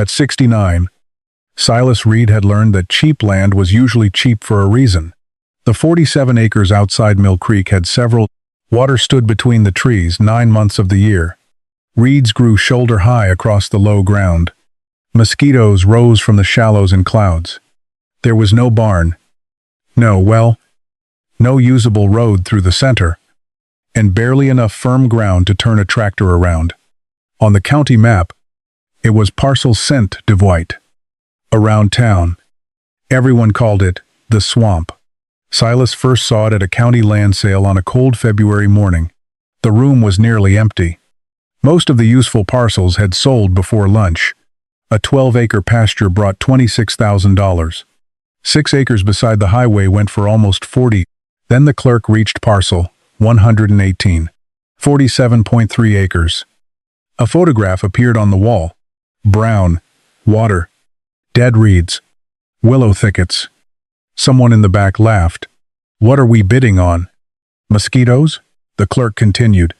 At 69, Silas Reed had learned that cheap land was usually cheap for a reason. The 47 acres outside Mill Creek had several. Water stood between the trees 9 months of the year. Reeds grew shoulder-high across the low ground. Mosquitoes rose from the shallows in clouds. There was no barn. No usable road through the center, and barely enough firm ground to turn a tractor around. On the county map, it was Parcel Cent de Voigt. Around town, everyone called it the swamp. Silas first saw it at a county land sale on a cold February morning. The room was nearly empty. Most of the useful parcels had sold before lunch. A 12-acre pasture brought $26,000. 6 acres beside the highway went for almost $40,000. Then the clerk reached parcel 118, 47.3 acres. A photograph appeared on the wall. Brown, water, dead reeds, willow thickets. Someone in the back laughed. "What are we bidding on? Mosquitoes?" The clerk continued.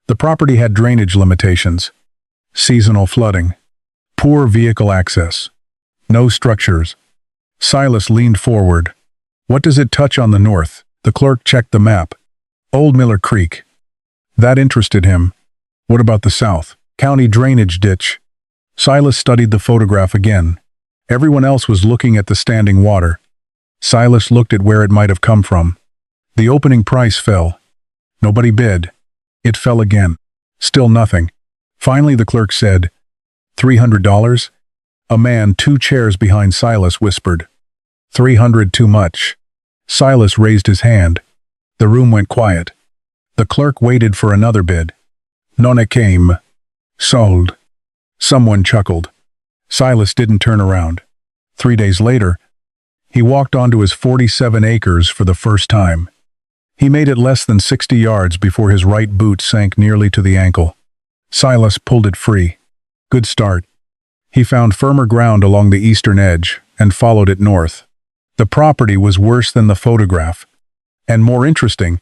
The property had drainage limitations, seasonal flooding, poor vehicle access, no structures. Silas leaned forward. "What does it touch on the north?" The clerk checked the map. Old Miller Creek. That interested him. "What about the south?" "County drainage ditch." Silas studied the photograph again. Everyone else was looking at the standing water. Silas looked at where it might have come from. The opening price fell. Nobody bid. It fell again. Still nothing. Finally the clerk said, $300? A man 2 chairs behind Silas whispered, $300 too much. Silas raised his hand. The room went quiet. The clerk waited for another bid. None came. Sold. Someone chuckled. Silas didn't turn around. 3 days later, he walked onto his 47 acres for the first time. He made it less than 60 yards before his right boot sank nearly to the ankle. Silas pulled it free. Good start. He found firmer ground along the eastern edge and followed it north. The property was worse than the photograph. And more interesting,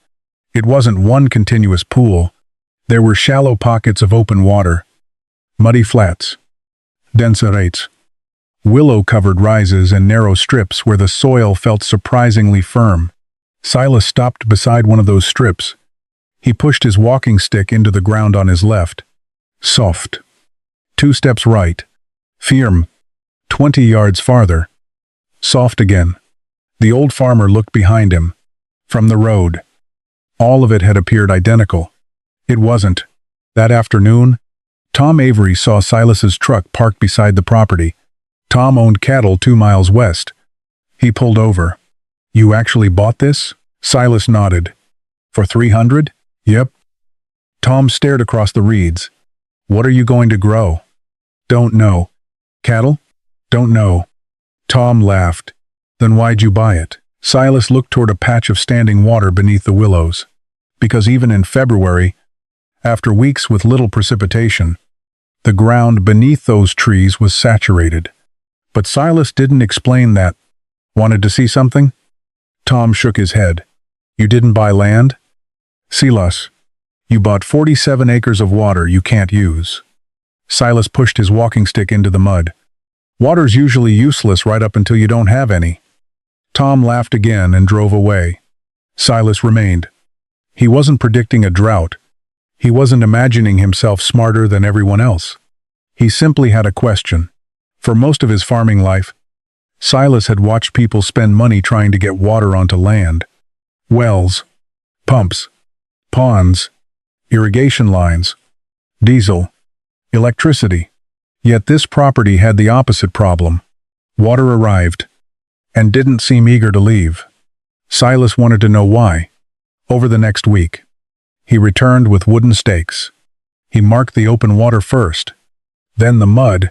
it wasn't one continuous pool. There were shallow pockets of open water, muddy flats, dense rates, willow-covered rises and narrow strips where the soil felt surprisingly firm. Silas stopped beside one of those strips. He pushed his walking stick into the ground on his left. Soft. 2 steps right. Firm. 20 yards farther. Soft again. The old farmer looked behind him. From the road. All of it had appeared identical. It wasn't. That afternoon, Tom Avery saw Silas's truck parked beside the property. Tom owned cattle 2 miles west. He pulled over. "You actually bought this?" Silas nodded. "For $300? Yep." Tom stared across the reeds. "What are you going to grow?" "Don't know." "Cattle?" "Don't know." Tom laughed. "Then why'd you buy it?" Silas looked toward a patch of standing water beneath the willows. Because even in February, after weeks with little precipitation, the ground beneath those trees was saturated. But Silas didn't explain that. "Wanted to see something?" Tom shook his head. "You didn't buy land?" "Silas, you bought 47 acres of water you can't use." Silas pushed his walking stick into the mud. "Water's usually useless right up until you don't have any." Tom laughed again and drove away. Silas remained. He wasn't predicting a drought. He wasn't imagining himself smarter than everyone else. He simply had a question. For most of his farming life, Silas had watched people spend money trying to get water onto land. Wells, pumps, ponds, irrigation lines, diesel, electricity. Yet this property had the opposite problem. Water arrived, and didn't seem eager to leave. Silas wanted to know why. Over the next week, he returned with wooden stakes. He marked the open water first, then the mud,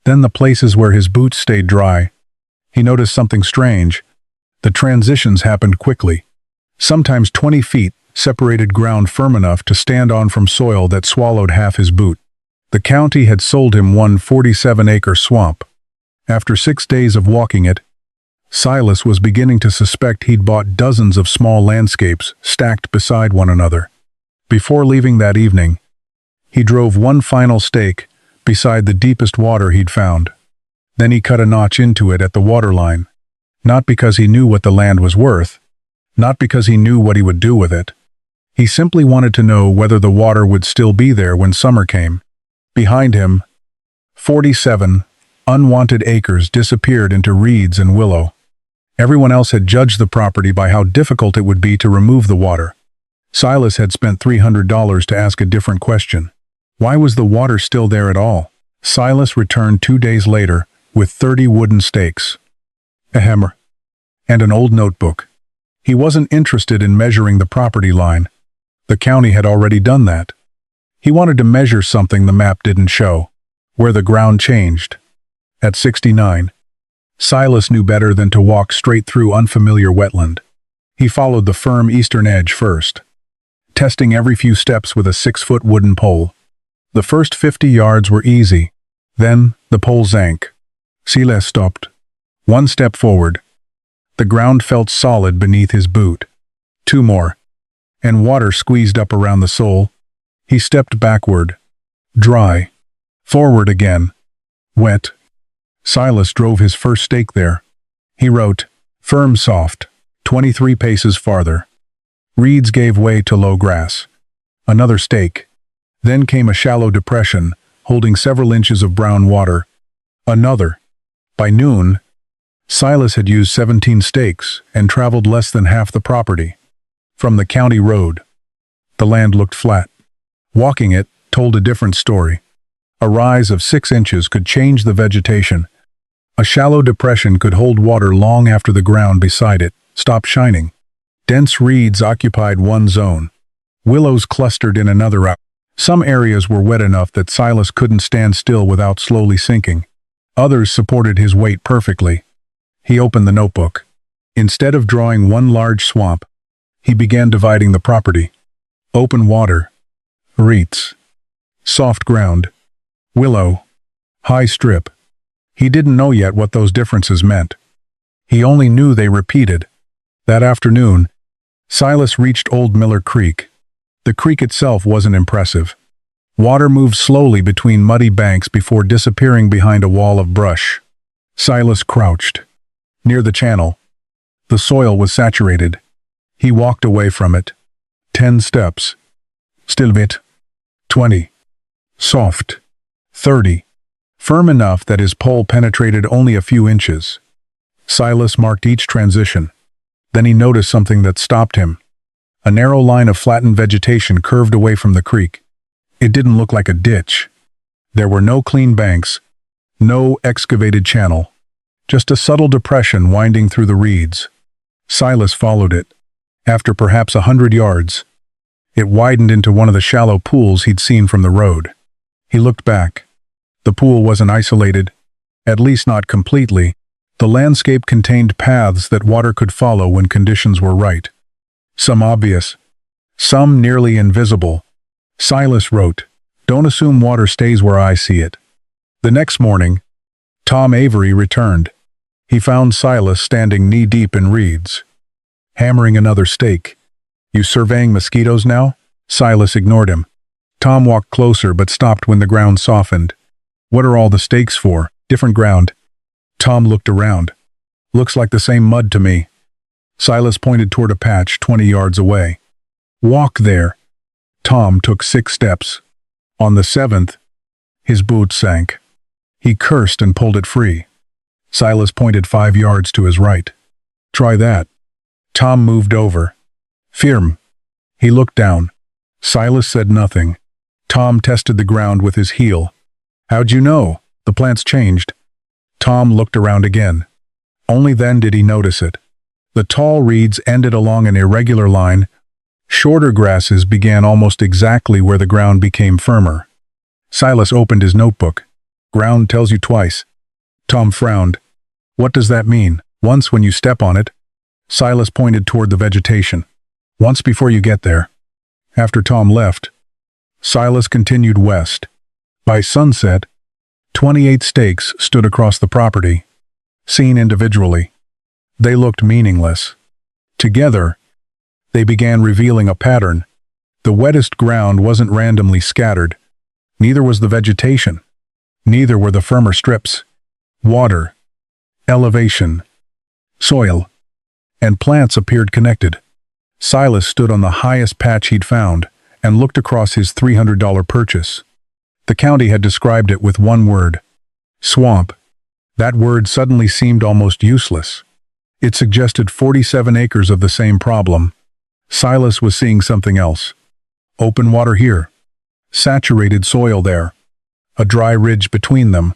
then the places where his boots stayed dry. He noticed something strange. The transitions happened quickly. Sometimes 20 feet separated ground firm enough to stand on from soil that swallowed half his boot. The county had sold him one 47-acre swamp. After 6 days of walking it, Silas was beginning to suspect he'd bought dozens of small landscapes stacked beside one another. Before leaving that evening, he drove one final stake beside the deepest water he'd found. Then he cut a notch into it at the waterline, not because he knew what the land was worth, not because he knew what he would do with it. He simply wanted to know whether the water would still be there when summer came. Behind him, 47 unwanted acres disappeared into reeds and willow. Everyone else had judged the property by how difficult it would be to remove the water. Silas had spent $300 to ask a different question. Why was the water still there at all? Silas returned 2 days later with 30 wooden stakes, a hammer, and an old notebook. He wasn't interested in measuring the property line. The county had already done that. He wanted to measure something the map didn't show, where the ground changed. At 69, Silas knew better than to walk straight through unfamiliar wetland. He followed the firm eastern edge first, testing every few steps with a 6-foot wooden pole. The first 50 yards were easy. Then the pole sank. Silas stopped. 1 step forward. The ground felt solid beneath his boot. 2 more, and water squeezed up around the sole. He stepped backward. Dry. Forward again. Wet. Silas drove his first stake there. He wrote, "Firm soft." 23 paces farther. Reeds gave way to low grass. Another stake. Then came a shallow depression, holding several inches of brown water. Another. By noon, Silas had used 17 stakes and traveled less than half the property. From the county road, the land looked flat. Walking it told a different story. A rise of 6 inches could change the vegetation. A shallow depression could hold water long after the ground beside it stopped shining. Dense reeds occupied one zone. Willows clustered in another. Some areas were wet enough that Silas couldn't stand still without slowly sinking. Others supported his weight perfectly. He opened the notebook. Instead of drawing one large swamp, he began dividing the property. Open water, reeds, soft ground, willow, high strip. He didn't know yet what those differences meant. He only knew they repeated. That afternoon, Silas reached Old Miller Creek. The creek itself wasn't impressive. Water moved slowly between muddy banks before disappearing behind a wall of brush. Silas crouched. Near the channel, the soil was saturated. He walked away from it. 10 steps. Still wet. 20. Soft. 30. Firm enough that his pole penetrated only a few inches. Silas marked each transition. Then he noticed something that stopped him. A narrow line of flattened vegetation curved away from the creek. It didn't look like a ditch. There were no clean banks, no excavated channel, just a subtle depression winding through the reeds. Silas followed it. After perhaps 100 yards, it widened into one of the shallow pools he'd seen from the road. He looked back. The pool wasn't isolated, at least not completely. The landscape contained paths that water could follow when conditions were right. Some obvious, some nearly invisible. Silas wrote, "Don't assume water stays where I see it." The next morning, Tom Avery returned. He found Silas standing knee-deep in reeds, hammering another stake. "You surveying mosquitoes now?" Silas ignored him. Tom walked closer but stopped when the ground softened. "What are all the stakes for?" "Different ground." Tom looked around. "Looks like the same mud to me." Silas pointed toward a patch 20 yards away. "Walk there." Tom took 6 steps. On the 7th, his boot sank. He cursed and pulled it free. Silas pointed 5 yards to his right. "Try that." Tom moved over. "Firm." He looked down. Silas said nothing. Tom tested the ground with his heel. "How'd you know? The plant's changed." Tom looked around again. Only then did he notice it. The tall reeds ended along an irregular line. Shorter grasses began almost exactly where the ground became firmer. Silas opened his notebook. "Ground tells you twice." Tom frowned. "What does that mean?" "Once when you step on it." Silas pointed toward the vegetation. "Once before you get there." After Tom left, Silas continued west. By sunset, 28 stakes stood across the property. Seen individually, they looked meaningless. Together, they began revealing a pattern. The wettest ground wasn't randomly scattered. Neither was the vegetation. Neither were the firmer strips. Water, elevation, soil, and plants appeared connected. Silas stood on the highest patch he'd found and looked across his $300 purchase. The county had described it with one word: swamp. That word suddenly seemed almost useless. It suggested 47 acres of the same problem. Silas was seeing something else. Open water here. Saturated soil there. A dry ridge between them.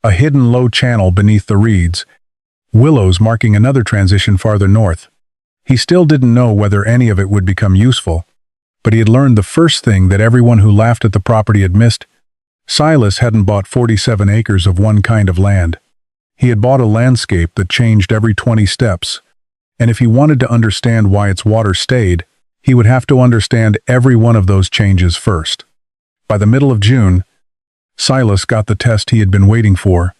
A hidden low channel beneath the reeds. Willows marking another transition farther north. He still didn't know whether any of it would become useful, but he had learned the first thing that everyone who laughed at the property had missed. Silas hadn't bought 47 acres of one kind of land. He had bought a landscape that changed every 20 steps, and if he wanted to understand why its water stayed, he would have to understand every one of those changes first. By the middle of June, Silas got the test he had been waiting for.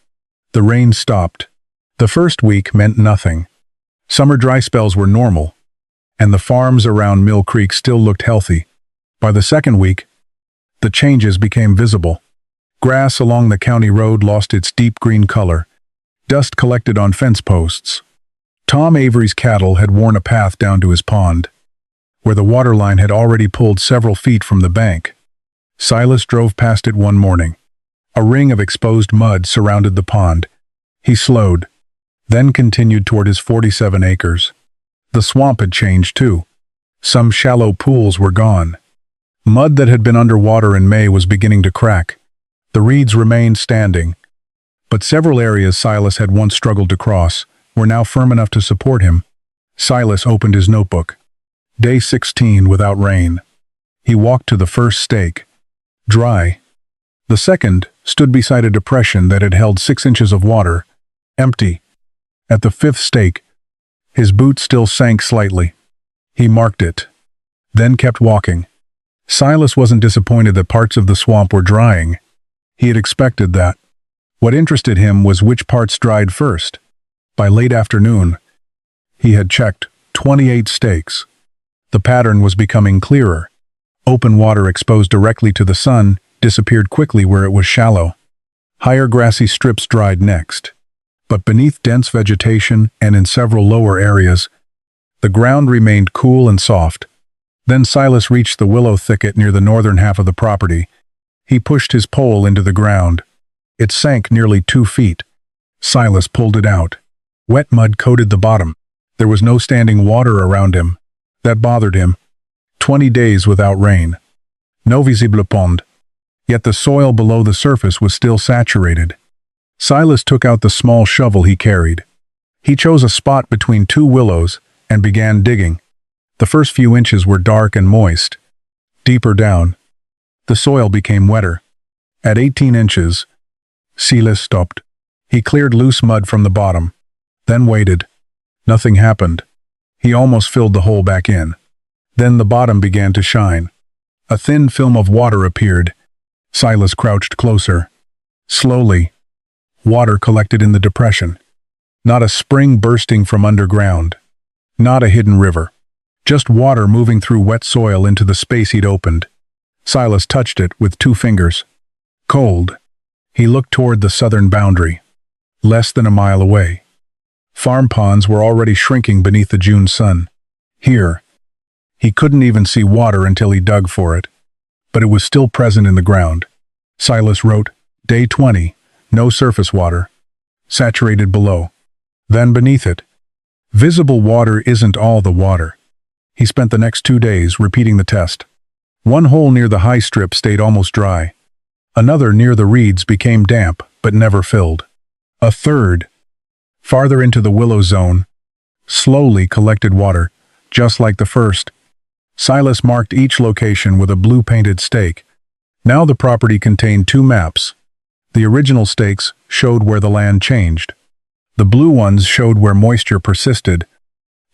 The rain stopped. The first week meant nothing. Summer dry spells were normal, and the farms around Mill Creek still looked healthy. By the second week, the changes became visible. Grass along the county road lost its deep green color. Dust collected on fence posts. Tom Avery's cattle had worn a path down to his pond, where the water line had already pulled several feet from the bank. Silas drove past it one morning. A ring of exposed mud surrounded the pond. He slowed, then continued toward his 47 acres. The swamp had changed too. Some shallow pools were gone. Mud that had been underwater in May was beginning to crack. The reeds remained standing, but several areas Silas had once struggled to cross were now firm enough to support him. Silas opened his notebook. Day 16 without rain. He walked to the first stake. Dry. The second stood beside a depression that had held 6 inches of water. Empty. At the fifth stake, his boot still sank slightly. He marked it, then kept walking. Silas wasn't disappointed that parts of the swamp were drying. He had expected that. What interested him was which parts dried first. By late afternoon, he had checked 28 stakes. The pattern was becoming clearer. Open water exposed directly to the sun disappeared quickly where it was shallow. Higher grassy strips dried next. But beneath dense vegetation and in several lower areas, the ground remained cool and soft. Then Silas reached the willow thicket near the northern half of the property. He pushed his pole into the ground. It sank nearly 2 feet. Silas pulled it out. Wet mud coated the bottom. There was no standing water around him. That bothered him. 20 days without rain. No visible pond. Yet the soil below the surface was still saturated. Silas took out the small shovel he carried. He chose a spot between 2 willows and began digging. The first few inches were dark and moist. Deeper down, the soil became wetter. At 18 inches, Silas stopped. He cleared loose mud from the bottom, then waited. Nothing happened. He almost filled the hole back in. Then the bottom began to shine. A thin film of water appeared. Silas crouched closer. Slowly, water collected in the depression. Not a spring bursting from underground. Not a hidden river. Just water moving through wet soil into the space he'd opened. Silas touched it with 2 fingers. Cold. He looked toward the southern boundary. Less than a mile away. Farm ponds were already shrinking beneath the June sun. Here, he couldn't even see water until he dug for it. But it was still present in the ground. Silas wrote, Day 20, no surface water. Saturated below. Then beneath it. Visible water isn't all the water. He spent the next 2 days repeating the test. One hole near the high strip stayed almost dry. Another near the reeds became damp, but never filled. A third, farther into the willow zone, slowly collected water, just like the first. Silas marked each location with a blue-painted stake. Now the property contained 2 maps. The original stakes showed where the land changed. The blue ones showed where moisture persisted.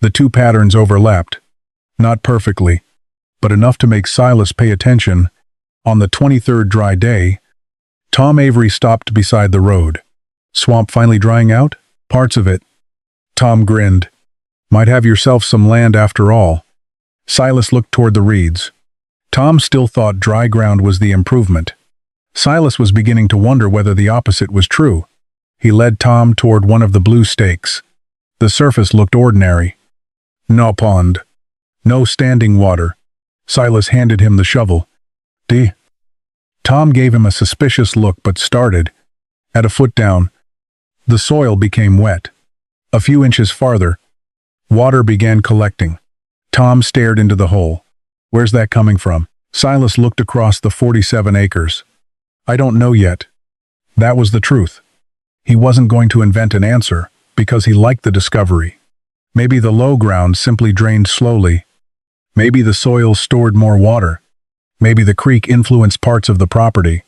The 2 patterns overlapped. Not perfectly, but enough to make Silas pay attention. On the 23rd dry day, Tom Avery stopped beside the road. Swamp finally drying out? Parts of it. Tom grinned. Might have yourself some land after all. Silas looked toward the reeds. Tom still thought dry ground was the improvement. Silas was beginning to wonder whether the opposite was true. He led Tom toward one of the blue stakes. The surface looked ordinary. No pond. No standing water. Silas handed him the shovel. D. Tom gave him a suspicious look but started. At a foot down, the soil became wet. A few inches farther, water began collecting. Tom stared into the hole. Where's that coming from? Silas looked across the 47 acres. I don't know yet. That was the truth. He wasn't going to invent an answer, because he liked the discovery. Maybe the low ground simply drained slowly. Maybe the soil stored more water. Maybe the creek influenced parts of the property.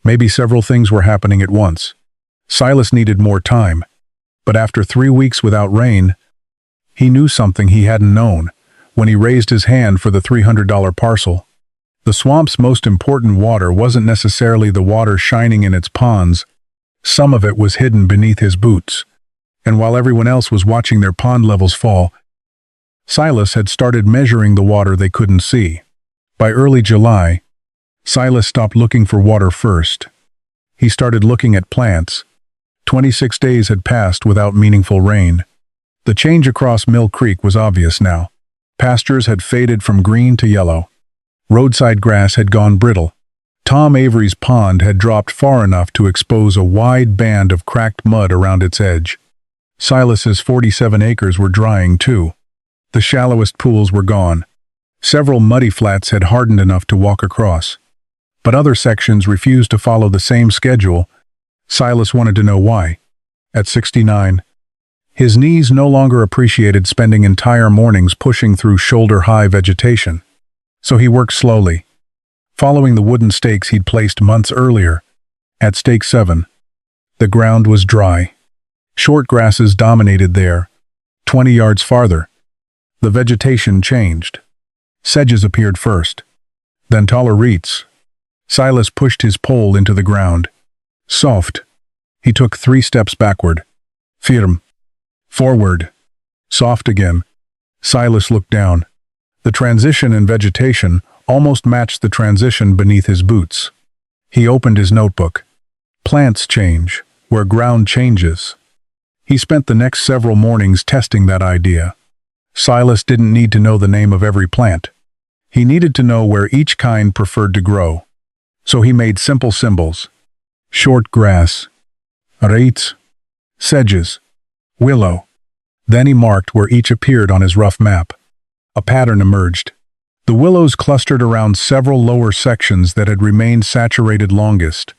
Maybe several things were happening at once. Silas needed more time. But after 3 weeks without rain, he knew something he hadn't known when he raised his hand for the $300 parcel. The swamp's most important water wasn't necessarily the water shining in its ponds. Some of it was hidden beneath his boots. And while everyone else was watching their pond levels fall, Silas had started measuring the water they couldn't see. By early July, Silas stopped looking for water first. He started looking at plants. 26 days had passed without meaningful rain. The change across Mill Creek was obvious now. Pastures had faded from green to yellow. Roadside grass had gone brittle. Tom Avery's pond had dropped far enough to expose a wide band of cracked mud around its edge. Silas's 47 acres were drying too. The shallowest pools were gone. Several muddy flats had hardened enough to walk across. But other sections refused to follow the same schedule. Silas wanted to know why. At 69, his knees no longer appreciated spending entire mornings pushing through shoulder-high vegetation. So he worked slowly, following the wooden stakes he'd placed months earlier. At stake 7, the ground was dry. Short grasses dominated there. 20 yards farther, the vegetation changed. Sedges appeared first, then taller reeds. Silas pushed his pole into the ground. Soft. He took 3 steps backward. Firm. Forward. Soft again. Silas looked down. The transition in vegetation almost matched the transition beneath his boots. He opened his notebook. Plants change where ground changes. He spent the next several mornings testing that idea. Silas didn't need to know the name of every plant. He needed to know where each kind preferred to grow. So he made simple symbols. Short grass. Reeds. Sedges. Willow. Then he marked where each appeared on his rough map. A pattern emerged. The willows clustered around several lower sections that had remained saturated longest.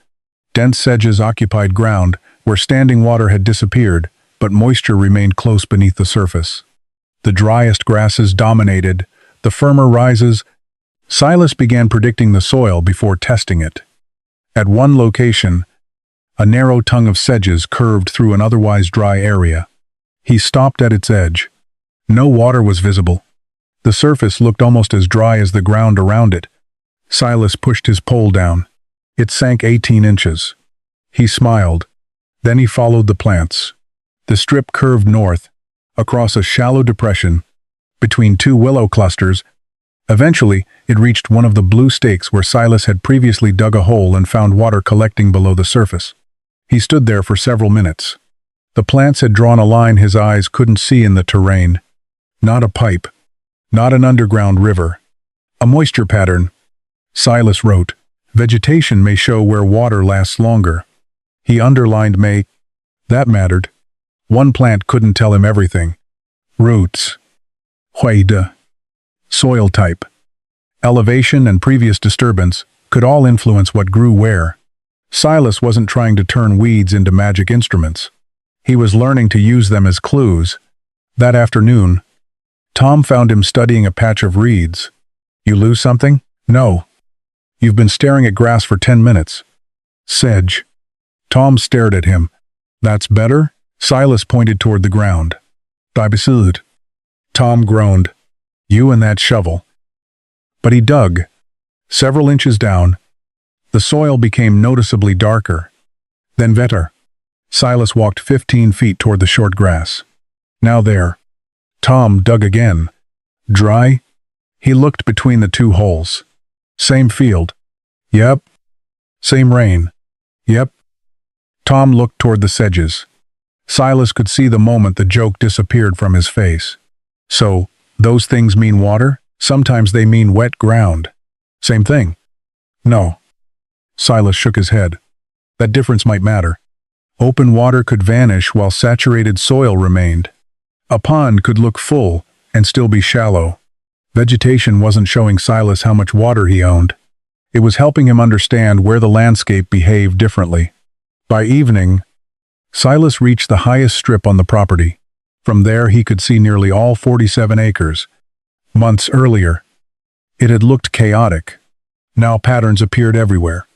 Dense sedges occupied ground where standing water had disappeared, but moisture remained close beneath the surface. The driest grasses dominated, the firmer rises. Silas began predicting the soil before testing it. At one location, a narrow tongue of sedges curved through an otherwise dry area. He stopped at its edge. No water was visible. The surface looked almost as dry as the ground around it. Silas pushed his pole down. It sank 18 inches. He smiled. Then he followed the plants. The strip curved north, across a shallow depression, between 2 willow clusters. Eventually, it reached one of the blue stakes where Silas had previously dug a hole and found water collecting below the surface. He stood there for several minutes. The plants had drawn a line his eyes couldn't see in the terrain. Not a pipe. Not an underground river. A moisture pattern. Silas wrote, "Vegetation may show where water lasts longer." He underlined may. That mattered. One plant couldn't tell him everything. Roots. Huide. Soil type. Elevation and previous disturbance could all influence what grew where. Silas wasn't trying to turn weeds into magic instruments. He was learning to use them as clues. That afternoon, Tom found him studying a patch of reeds. "You lose something?" "No." "You've been staring at grass for 10 minutes." "Sedge." Tom stared at him. "That's better?" Silas pointed toward the ground. "Dibesud." Tom groaned. "You and that shovel." But he dug. Several inches down, the soil became noticeably darker. Then vetter. Silas walked 15 feet toward the short grass. "Now there." Tom dug again. "Dry?" He looked between the 2 holes. "Same field." "Yep." Same rain. Yep. Tom looked toward the sedges. Silas could see the moment the joke disappeared from his face. So, those things mean water? Sometimes they mean wet ground. Same thing. No. Silas shook his head. That difference might matter. Open water could vanish while saturated soil remained. A pond could look full and still be shallow. Vegetation wasn't showing Silas how much water he owned. It was helping him understand where the landscape behaved differently. By evening, Silas reached the highest strip on the property. From there he could see nearly all 47 acres. Months earlier, it had looked chaotic. Now patterns appeared everywhere.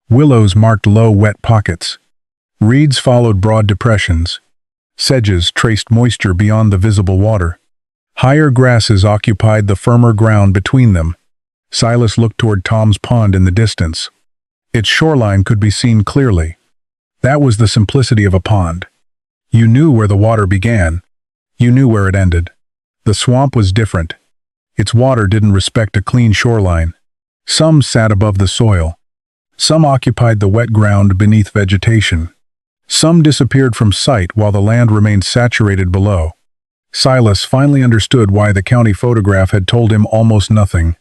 Willows marked low, wet pockets. Reeds followed broad depressions. Sedges traced moisture beyond the visible water. Higher grasses occupied the firmer ground between them. Silas looked toward Tom's pond in the distance. Its shoreline could be seen clearly. That was the simplicity of a pond. You knew where the water began. You knew where it ended. The swamp was different. Its water didn't respect a clean shoreline. Some sat above the soil. Some occupied the wet ground beneath vegetation. Some disappeared from sight while the land remained saturated below. Silas finally understood why the county photograph had told him almost nothing.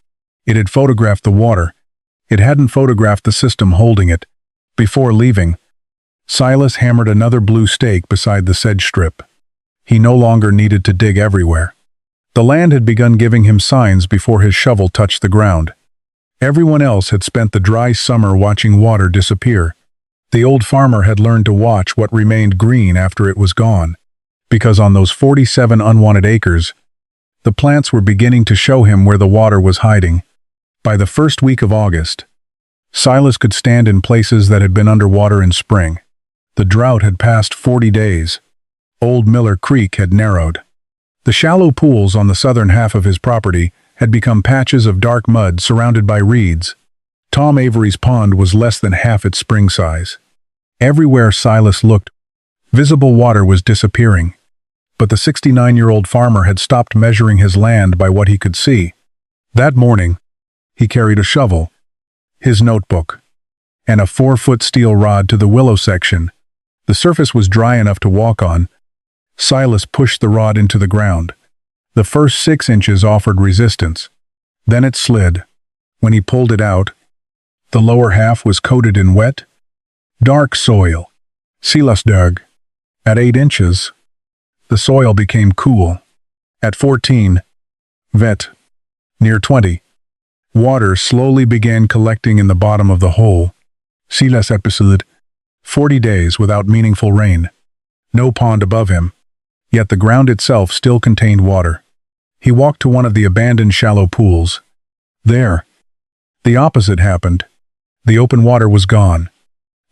It had photographed the water. It hadn't photographed the system holding it. Before leaving, Silas hammered another blue stake beside the sedge strip. He no longer needed to dig everywhere. The land had begun giving him signs before his shovel touched the ground. Everyone else had spent the dry summer watching water disappear. The old farmer had learned to watch what remained green after it was gone, because on those 47 unwanted acres, the plants were beginning to show him where the water was hiding. By the first week of August, Silas could stand in places that had been underwater in spring. The drought had passed 40 days. Old Miller Creek had narrowed. The shallow pools on the southern half of his property had become patches of dark mud surrounded by reeds. Tom Avery's pond was less than half its spring size. Everywhere Silas looked, visible water was disappearing. But the 69-year-old farmer had stopped measuring his land by what he could see. That morning, he carried a shovel, his notebook, and a 4-foot steel rod to the willow section. The surface was dry enough to walk on. Silas pushed the rod into the ground. The first 6 inches offered resistance. Then it slid. When he pulled it out, the lower half was coated in wet, dark soil. Silas dug. At 8 inches, the soil became cool. At 14, wet. Near 20, water slowly began collecting in the bottom of the hole. Silas episode 40 days without meaningful rain. No pond above him. Yet the ground itself still contained water. He walked to one of the abandoned shallow pools. There, the opposite happened. The open water was gone.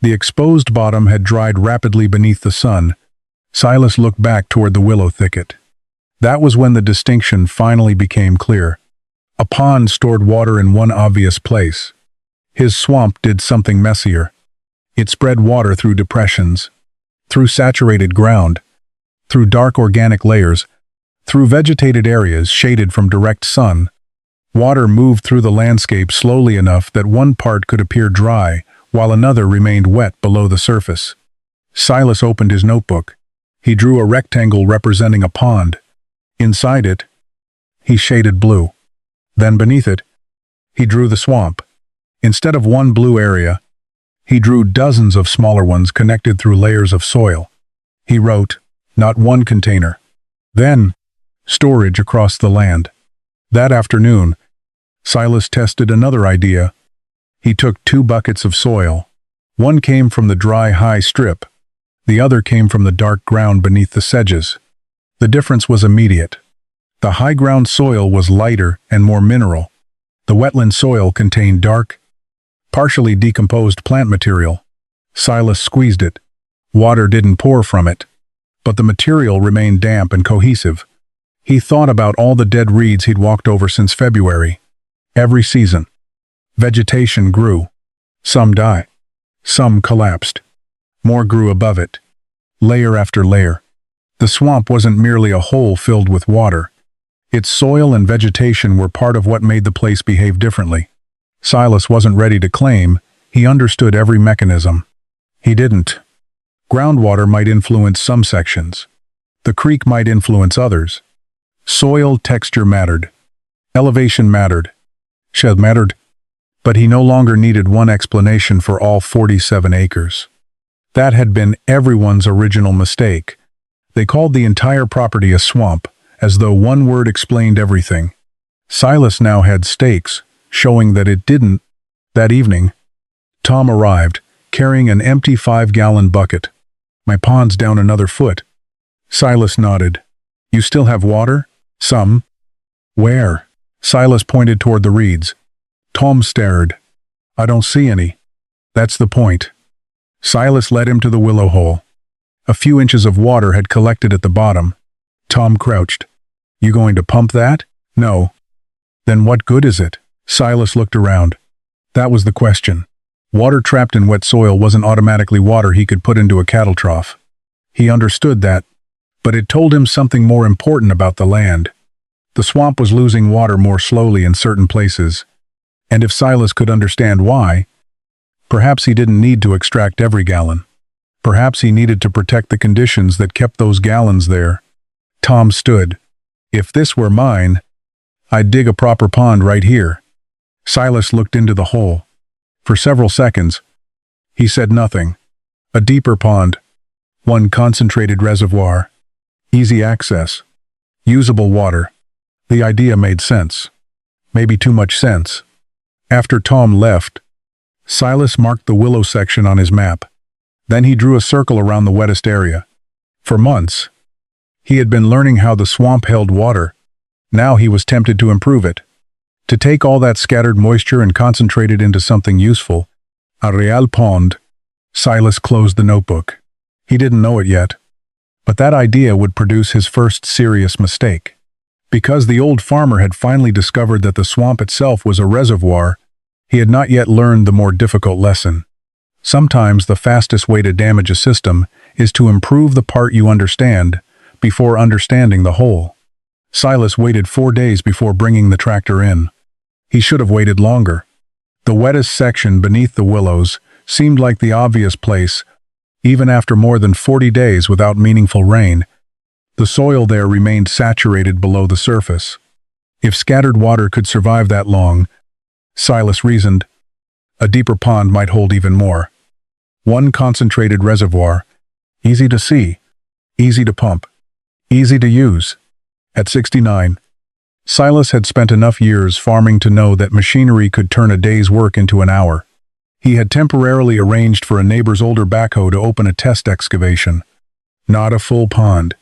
The exposed bottom had dried rapidly beneath the sun. Silas looked back toward the willow thicket. That was when the distinction finally became clear. A pond stored water in one obvious place. His swamp did something messier. It spread water through depressions, through saturated ground, through dark organic layers, through vegetated areas shaded from direct sun. Water moved through the landscape slowly enough that one part could appear dry, while another remained wet below the surface. Silas opened his notebook. He drew a rectangle representing a pond. Inside it, he shaded blue. Then beneath it, he drew the swamp. Instead of one blue area, he drew dozens of smaller ones connected through layers of soil. He wrote, not one container. Then, storage across the land. That afternoon, Silas tested another idea. He took 2 buckets of soil. One came from the dry, high strip. The other came from the dark ground beneath the sedges. The difference was immediate. The high ground soil was lighter and more mineral. The wetland soil contained dark, partially decomposed plant material. Silas squeezed it. Water didn't pour from it, but the material remained damp and cohesive. He thought about all the dead reeds he'd walked over since February. Every season, vegetation grew. Some died. Some collapsed. More grew above it, layer after layer. The swamp wasn't merely a hole filled with water. Its soil and vegetation were part of what made the place behave differently. Silas wasn't ready to claim He understood every mechanism. He didn't. Groundwater might influence some sections. The creek might influence others. Soil texture mattered. Elevation mattered. Shed mattered. But he no longer needed one explanation for all 47 acres. That had been everyone's original mistake. They called the entire property a swamp, as though one word explained everything. Silas now had stakes, showing that it didn't. That evening, Tom arrived, carrying an empty 5-gallon bucket. "My pond's down another foot." Silas nodded. "You still have water?" "Some." "Where?" Silas pointed toward the reeds. Tom stared. "I don't see any." "That's the point." Silas led him to the willow hole. A few inches of water had collected at the bottom. Tom crouched. "You going to pump that?" "No." "Then what good is it?" Silas looked around. That was the question. Water trapped in wet soil wasn't automatically water he could put into a cattle trough. He understood that, but it told him something more important about the land. The swamp was losing water more slowly in certain places, and if Silas could understand why, perhaps he didn't need to extract every gallon. Perhaps he needed to protect the conditions that kept those gallons there. Tom stood. "If this were mine, I'd dig a proper pond right here." Silas looked into the hole. For several seconds, he said nothing. A deeper pond. One concentrated reservoir. Easy access. Usable water. The idea made sense. Maybe too much sense. After Tom left, Silas marked the willow section on his map. Then he drew a circle around the wettest area. For months, he had been learning how the swamp held water. Now he was tempted to improve it. To take all that scattered moisture and concentrate it into something useful. A real pond. Silas closed the notebook. He didn't know it yet, but that idea would produce his first serious mistake. Because the old farmer had finally discovered that the swamp itself was a reservoir, he had not yet learned the more difficult lesson. Sometimes the fastest way to damage a system is to improve the part you understand before understanding the whole. Silas waited 4 days before bringing the tractor in. He should have waited longer. The wettest section beneath the willows seemed like the obvious place, even after more than 40 days without meaningful rain. The soil there remained saturated below the surface. If scattered water could survive that long, Silas reasoned, a deeper pond might hold even more. One concentrated reservoir, easy to see, easy to pump, easy to use. At 69, Silas had spent enough years farming to know that machinery could turn a day's work into an hour. He had temporarily arranged for a neighbor's older backhoe to open a test excavation. Not a full pond.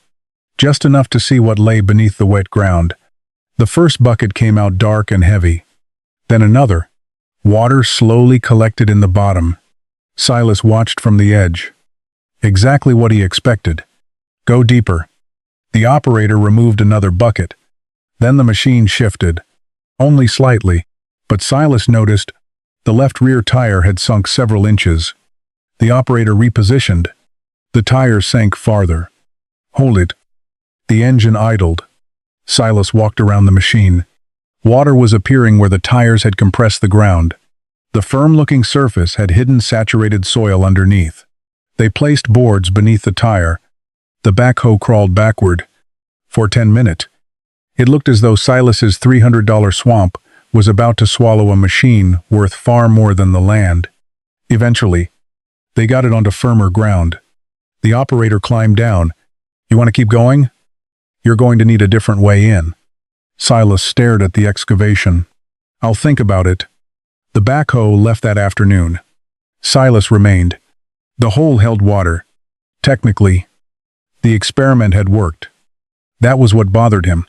Just enough to see what lay beneath the wet ground. The first bucket came out dark and heavy. Then another. Water slowly collected in the bottom. Silas watched from the edge. Exactly what he expected. Go deeper. The operator removed another bucket. Then the machine shifted. Only slightly, but Silas noticed the left rear tire had sunk several inches. The operator repositioned. The tire sank farther. Hold it. The engine idled. Silas walked around the machine. Water was appearing where the tires had compressed the ground. The firm-looking surface had hidden saturated soil underneath. They placed boards beneath the tire. The backhoe crawled backward. For 10 minutes, it looked as though Silas's $300 swamp was about to swallow a machine worth far more than the land. Eventually, they got it onto firmer ground. The operator climbed down. "You want to keep going? You're going to need a different way in." Silas stared at the excavation. "I'll think about it." The backhoe left that afternoon. Silas remained. The hole held water. Technically, the experiment had worked. That was what bothered him.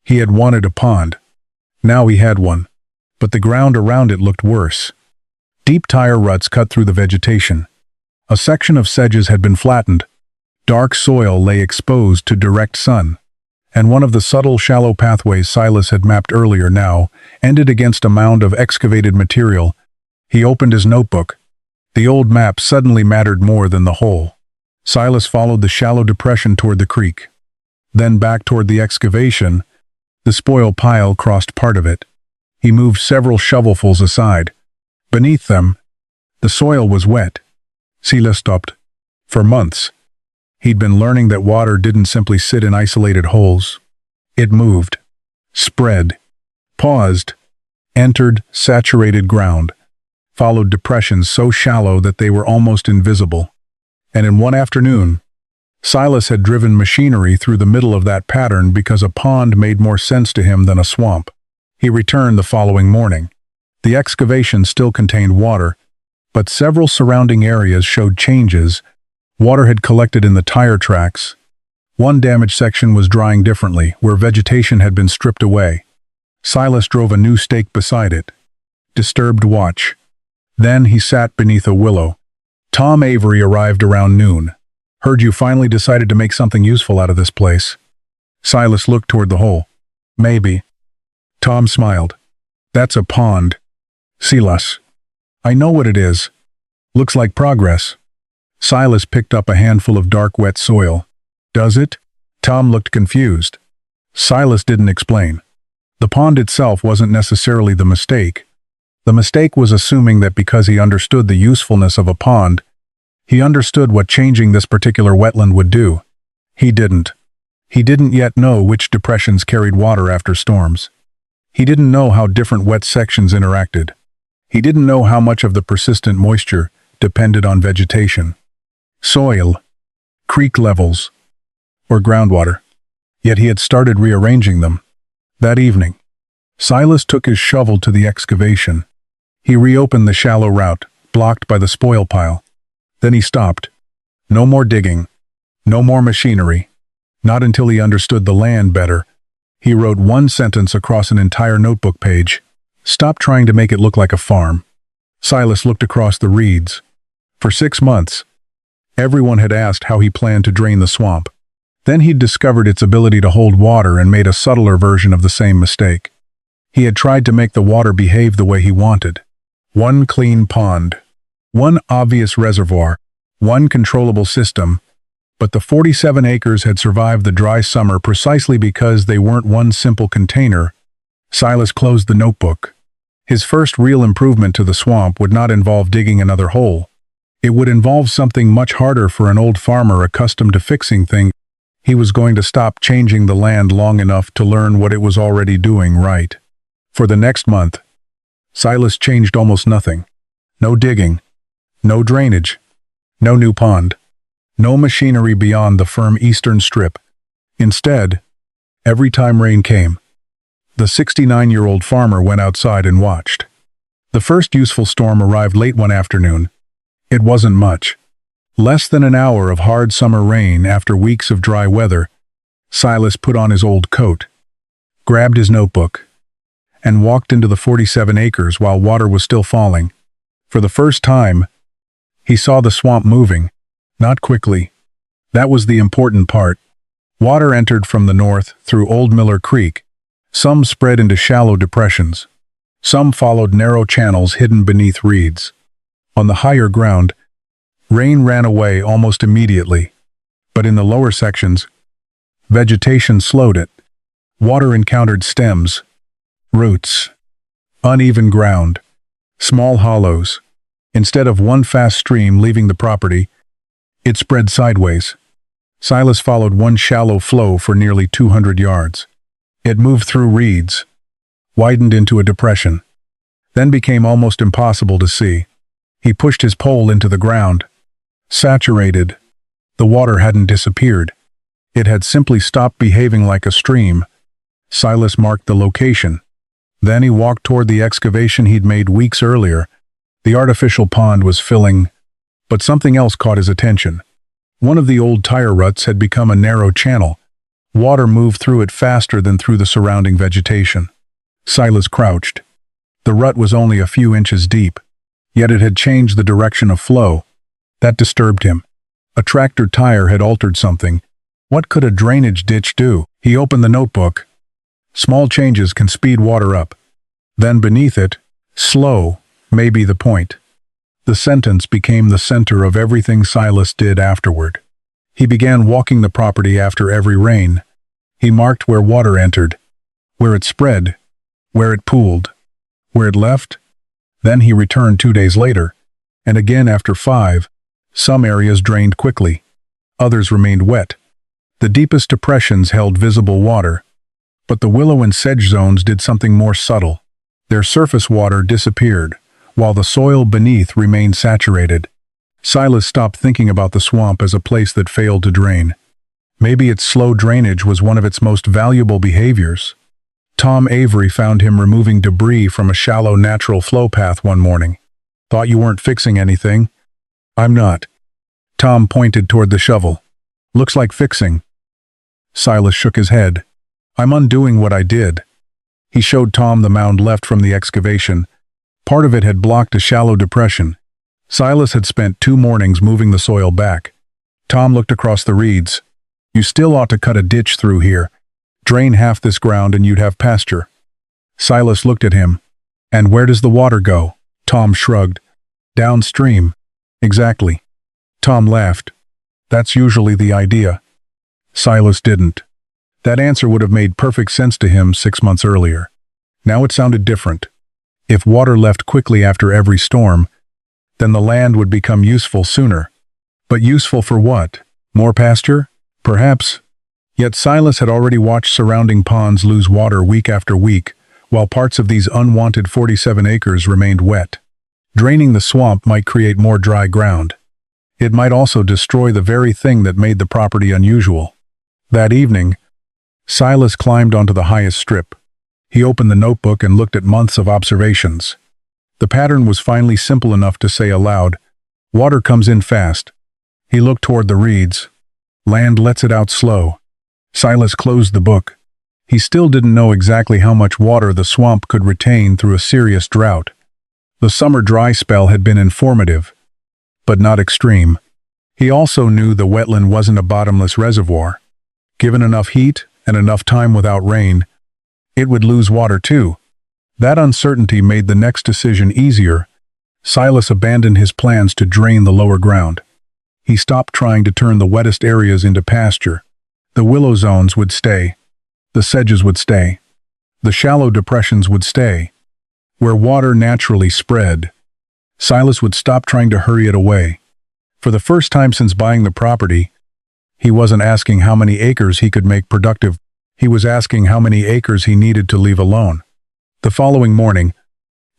He had wanted a pond. Now he had one. But the ground around it looked worse. Deep tire ruts cut through the vegetation. A section of sedges had been flattened. Dark soil lay exposed to direct sun. And one of the subtle, shallow pathways Silas had mapped earlier now ended against a mound of excavated material. He opened his notebook. The old map suddenly mattered more than the hole. Silas followed the shallow depression toward the creek. Then back toward the excavation. The spoil pile crossed part of it. He moved several shovelfuls aside. Beneath them, The soil was wet. Silas stopped. For months, he'd been learning that water didn't simply sit in isolated holes. It moved, spread, paused, entered saturated ground, followed depressions so shallow that they were almost invisible. And in one afternoon, Silas had driven machinery through the middle of that pattern because a pond made more sense to him than a swamp. He returned the following morning. The excavation still contained water, but several surrounding areas showed changes. Water had collected in the tire tracks. One damaged section was drying differently, where vegetation had been stripped away. Silas drove a new stake beside it. Disturbed watch. Then he sat beneath a willow. Tom Avery arrived around noon. Heard you finally decided to make something useful out of this place. Silas looked toward the hole. Maybe. Tom smiled. That's a pond. Silas. I know what it is. Looks like progress. Silas picked up a handful of dark, wet soil. Does it? Tom looked confused. Silas didn't explain. The pond itself wasn't necessarily the mistake. The mistake was assuming that because he understood the usefulness of a pond, he understood what changing this particular wetland would do. He didn't. He didn't yet know which depressions carried water after storms. He didn't know how different wet sections interacted. He didn't know how much of the persistent moisture depended on vegetation, soil, creek levels, or groundwater. Yet he had started rearranging them. That evening, Silas took his shovel to the excavation. He reopened the shallow route, blocked by the spoil pile. Then he stopped. No more digging. No more machinery. Not until he understood the land better. He wrote one sentence across an entire notebook page. Stop trying to make it look like a farm. Silas looked across the reeds. For 6 months, everyone had asked how he planned to drain the swamp. Then he'd discovered its ability to hold water and made a subtler version of the same mistake. He had tried to make the water behave the way he wanted. One clean pond. One obvious reservoir. One controllable system. But the 47 acres had survived the dry summer precisely because they weren't one simple container. Silas closed the notebook. His first real improvement to the swamp would not involve digging another hole. It would involve something much harder for an old farmer accustomed to fixing things. He was going to stop changing the land long enough to learn what it was already doing right. For the next month, Silas changed almost nothing. No digging. No drainage. No new pond. No machinery beyond the firm eastern strip. Instead, every time rain came, the 69-year-old farmer went outside and watched. The first useful storm arrived late one afternoon. It wasn't much. Less than an hour of hard summer rain after weeks of dry weather. Silas put on his old coat, grabbed his notebook, and walked into the 47 acres while water was still falling. For the first time, he saw the swamp moving, not quickly. That was the important part. Water entered from the north through Old Miller Creek. Some spread into shallow depressions. Some followed narrow channels hidden beneath reeds. On the higher ground, rain ran away almost immediately. But in the lower sections, vegetation slowed it. Water encountered stems, roots, uneven ground, small hollows. Instead of one fast stream leaving the property, it spread sideways. Silas followed one shallow flow for nearly 200 yards. It moved through reeds, widened into a depression, then became almost impossible to see. He pushed his pole into the ground. Saturated. The water hadn't disappeared. It had simply stopped behaving like a stream. Silas marked the location. Then he walked toward the excavation he'd made weeks earlier. The artificial pond was filling, but something else caught his attention. One of the old tire ruts had become a narrow channel. Water moved through it faster than through the surrounding vegetation. Silas crouched. The rut was only a few inches deep, yet it had changed the direction of flow. That disturbed him. A tractor tire had altered something. What could a drainage ditch do? He opened the notebook. Small changes can speed water up. Then beneath it, slow may be the point. The sentence became the center of everything Silas did afterward. He began walking the property after every rain. He marked where water entered, where it spread, where it pooled, where it left. Then he returned 2 days later. and again after 5. Some areas drained quickly. Others remained wet. The deepest depressions held visible water, but the willow and sedge zones did something more subtle. Their surface water disappeared, while the soil beneath remained saturated. Silas stopped thinking about the swamp as a place that failed to drain. Maybe its slow drainage was one of its most valuable behaviors. Tom Avery found him removing debris from a shallow natural flow path one morning. "Thought you weren't fixing anything." "I'm not." Tom pointed toward the shovel. "Looks like fixing." Silas shook his head. "I'm undoing what I did." He showed Tom the mound left from the excavation. Part of it had blocked a shallow depression. Silas had spent 2 mornings moving the soil back. Tom looked across the reeds. "You still ought to cut a ditch through here. Drain half this ground and you'd have pasture." Silas looked at him. "And where does the water go?" Tom shrugged. "Downstream." "Exactly." Tom laughed. "That's usually the idea." Silas didn't. That answer would have made perfect sense to him 6 months earlier. Now it sounded different. If water left quickly after every storm, then the land would become useful sooner. But useful for what? More pasture? Perhaps. Yet Silas had already watched surrounding ponds lose water week after week, while parts of these unwanted 47 acres remained wet. Draining the swamp might create more dry ground. It might also destroy the very thing that made the property unusual. That evening, Silas climbed onto the highest strip. He opened the notebook and looked at months of observations. The pattern was finally simple enough to say aloud, "Water comes in fast." He looked toward the reeds. "Land lets it out slow." Silas closed the book. He still didn't know exactly how much water the swamp could retain through a serious drought. The summer dry spell had been informative, but not extreme. He also knew the wetland wasn't a bottomless reservoir. Given enough heat and enough time without rain, it would lose water too. That uncertainty made the next decision easier. Silas abandoned his plans to drain the lower ground. He stopped trying to turn the wettest areas into pasture. The willow zones would stay. The sedges would stay. The shallow depressions would stay. Where water naturally spread, Silas would stop trying to hurry it away. For the first time since buying the property, he wasn't asking how many acres he could make productive. He was asking how many acres he needed to leave alone. The following morning,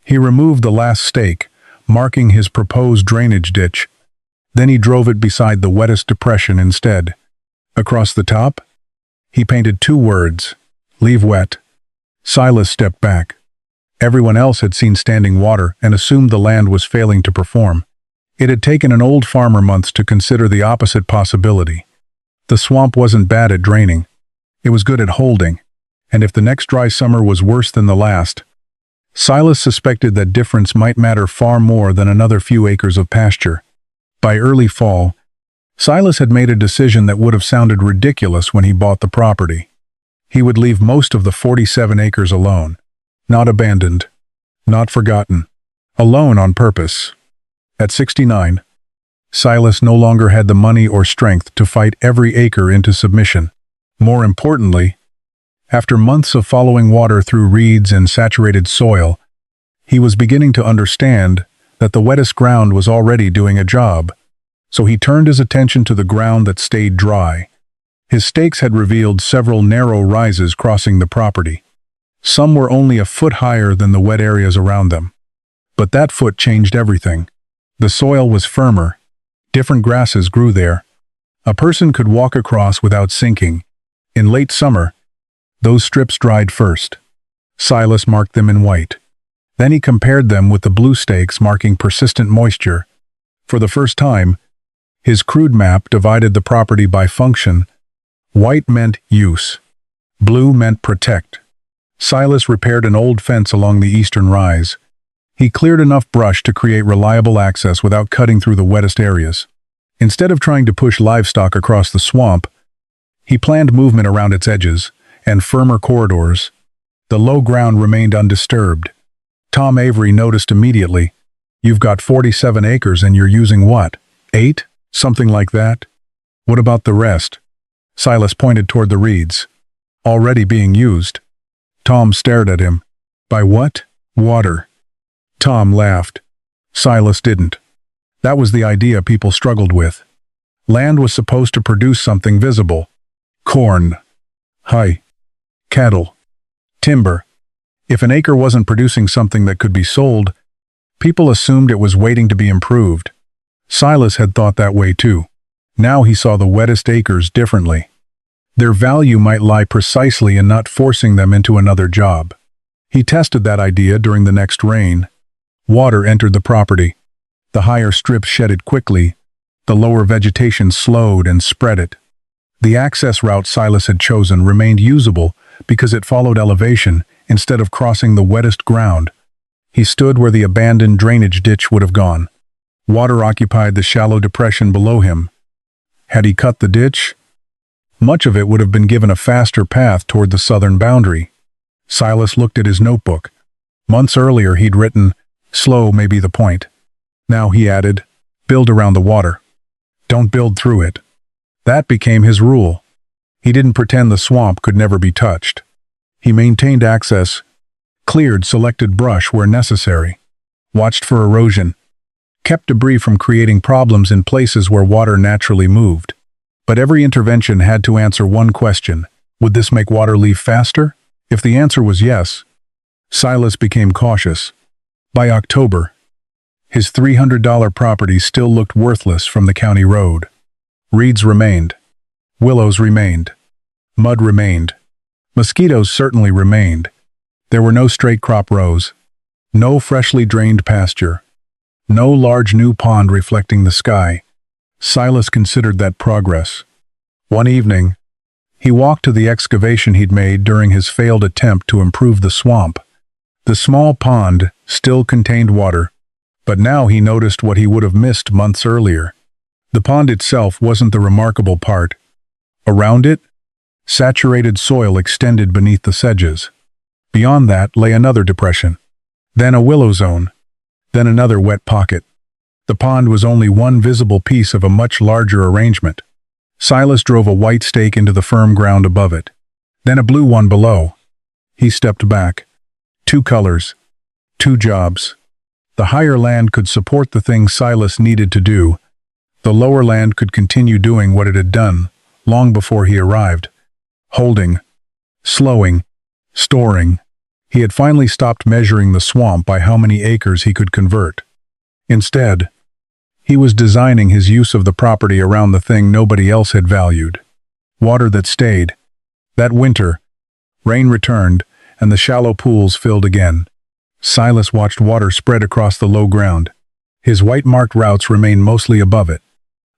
he removed the last stake, marking his proposed drainage ditch. Then he drove it beside the wettest depression instead. Across the top, he painted 2 words, "Leave wet." Silas stepped back. Everyone else had seen standing water and assumed the land was failing to perform. It had taken an old farmer months to consider the opposite possibility. The swamp wasn't bad at draining. It was good at holding. And if the next dry summer was worse than the last, Silas suspected that difference might matter far more than another few acres of pasture. By early fall, Silas had made a decision that would have sounded ridiculous when he bought the property. He would leave most of the 47 acres alone. Not abandoned. Not forgotten. Alone on purpose. At 69, Silas no longer had the money or strength to fight every acre into submission. More importantly, after months of following water through reeds and saturated soil, he was beginning to understand that the wettest ground was already doing a job. So he turned his attention to the ground that stayed dry. His stakes had revealed several narrow rises crossing the property. Some were only a foot higher than the wet areas around them. But that foot changed everything. The soil was firmer. Different grasses grew there. A person could walk across without sinking. In late summer, those strips dried first. Silas marked them in white. Then he compared them with the blue stakes marking persistent moisture. For the first time, his crude map divided the property by function. White meant use. Blue meant protect. Silas repaired an old fence along the eastern rise. He cleared enough brush to create reliable access without cutting through the wettest areas. Instead of trying to push livestock across the swamp, he planned movement around its edges and firmer corridors. The low ground remained undisturbed. Tom Avery noticed immediately, "You've got 47 acres and you're using what? 8? Something like that? What about the rest?" Silas pointed toward the reeds. "Already being used." Tom stared at him. "By what?" "Water." Tom laughed. Silas didn't. That was the idea people struggled with. Land was supposed to produce something visible. Corn, hay, cattle, timber. If an acre wasn't producing something that could be sold, people assumed it was waiting to be improved. Silas had thought that way too. Now he saw the wettest acres differently. Their value might lie precisely in not forcing them into another job. He tested that idea during the next rain. Water entered the property. The higher strips shedded quickly. The lower vegetation slowed and spread it. The access route Silas had chosen remained usable because it followed elevation instead of crossing the wettest ground. He stood where the abandoned drainage ditch would have gone. Water occupied the shallow depression below him. Had he cut the ditch, much of it would have been given a faster path toward the southern boundary. Silas looked at his notebook. Months earlier he'd written, "Slow may be the point." Now he added, "Build around the water. Don't build through it." That became his rule. He didn't pretend the swamp could never be touched. He maintained access, cleared selected brush where necessary, watched for erosion, kept debris from creating problems in places where water naturally moved. But every intervention had to answer one question: would this make water leave faster? If the answer was yes, Silas became cautious. By October, his $300 property still looked worthless from the county road. Reeds remained. Willows remained. Mud remained. Mosquitoes certainly remained. There were no straight crop rows, no freshly drained pasture, no large new pond reflecting the sky. Silas considered that progress. One evening, he walked to the excavation he'd made during his failed attempt to improve the swamp. The small pond still contained water, but now he noticed what he would have missed months earlier. The pond itself wasn't the remarkable part. Around it, saturated soil extended beneath the sedges. Beyond that lay another depression, then a willow zone, then another wet pocket. The pond was only one visible piece of a much larger arrangement. Silas drove a white stake into the firm ground above it, then a blue one below. He stepped back. 2 colors, 2 jobs. The higher land could support the things Silas needed to do. The lower land could continue doing what it had done long before he arrived. Holding, slowing, storing. He had finally stopped measuring the swamp by how many acres he could convert. Instead, he was designing his use of the property around the thing nobody else had valued. Water that stayed. That winter, rain returned, and the shallow pools filled again. Silas watched water spread across the low ground. His white-marked routes remained mostly above it.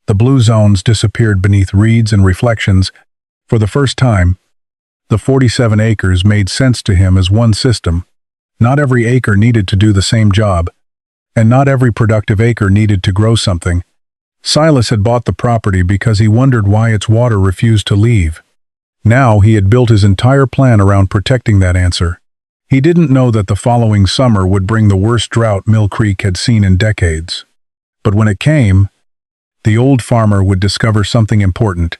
The blue zones disappeared beneath reeds and reflections. For the first time, the 47 acres made sense to him as one system. Not every acre needed to do the same job, and not every productive acre needed to grow something. Silas had bought the property because he wondered why its water refused to leave. Now he had built his entire plan around protecting that answer. He didn't know that the following summer would bring the worst drought Mill Creek had seen in decades. But when it came, the old farmer would discover something important.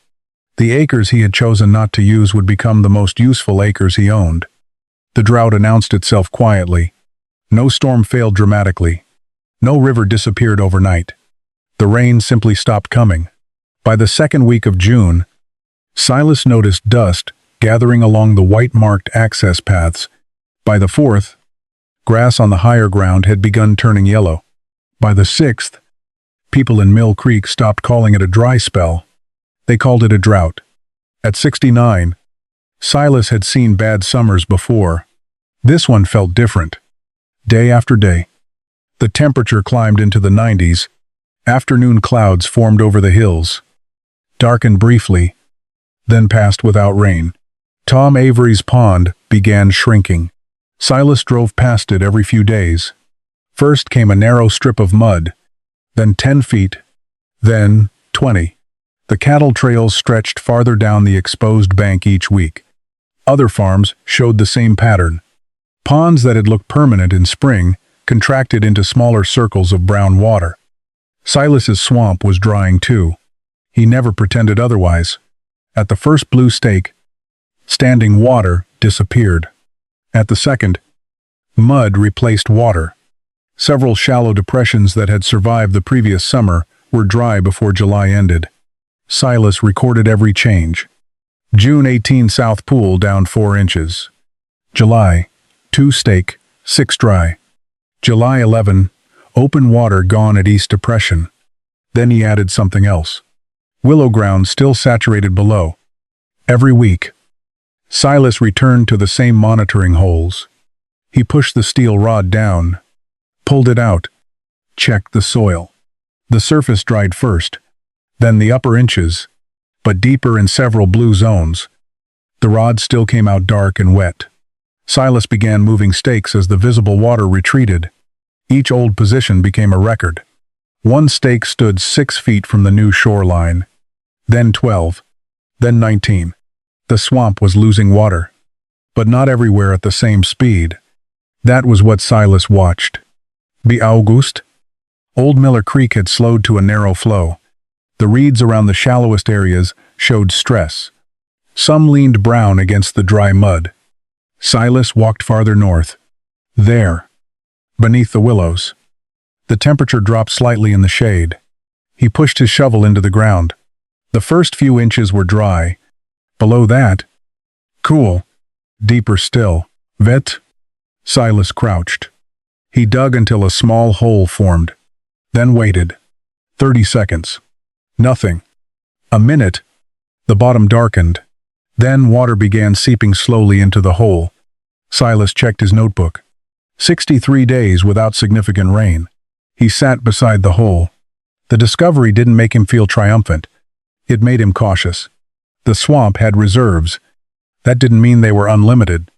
The acres he had chosen not to use would become the most useful acres he owned. The drought announced itself quietly. No storm failed dramatically. No river disappeared overnight. The rain simply stopped coming. By the second week of June, Silas noticed dust gathering along the white-marked access paths. By the 4th, grass on the higher ground had begun turning yellow. By the 6th, people in Mill Creek stopped calling it a dry spell. They called it a drought. At 69, Silas had seen bad summers before. This one felt different. Day after day, the temperature climbed into the 90s. Afternoon clouds formed over the hills, darkened briefly, then passed without rain. Tom Avery's pond began shrinking. Silas drove past it every few days. First came a narrow strip of mud, then 10 feet, then 20. The cattle trails stretched farther down the exposed bank each week. Other farms showed the same pattern. Ponds that had looked permanent in spring contracted into smaller circles of brown water. Silas's swamp was drying too. He never pretended otherwise. At the first blue stake, standing water disappeared. At the second, mud replaced water. Several shallow depressions that had survived the previous summer were dry before July ended. Silas recorded every change. June 18, South Pool down 4 inches. July, 2 stake, 6 dry. July 11, open water gone at East Depression. Then he added something else. Willow ground still saturated below. Every week. Silas returned to the same monitoring holes. He pushed the steel rod down, pulled it out, checked the soil. The surface dried first, then the upper inches, but deeper in several blue zones. The rod still came out dark and wet. Silas began moving stakes as the visible water retreated. Each old position became a record. One stake stood 6 feet from the new shoreline, then 12, then 19. The swamp was losing water, but not everywhere at the same speed. That was what Silas watched. By August, Old Miller Creek had slowed to a narrow flow. The reeds around the shallowest areas showed stress. Some leaned brown against the dry mud. Silas walked farther north. There, beneath the willows. The temperature dropped slightly in the shade. He pushed his shovel into the ground. The first few inches were dry. Below that, cool. Deeper still. Vet? Silas crouched. He dug until a small hole formed, then waited. 30 seconds. Nothing. A minute. The bottom darkened. Then water began seeping slowly into the hole. Silas checked his notebook. 63 days without significant rain. He sat beside the hole. The discovery didn't make him feel triumphant. It made him cautious. The swamp had reserves. That didn't mean they were unlimited.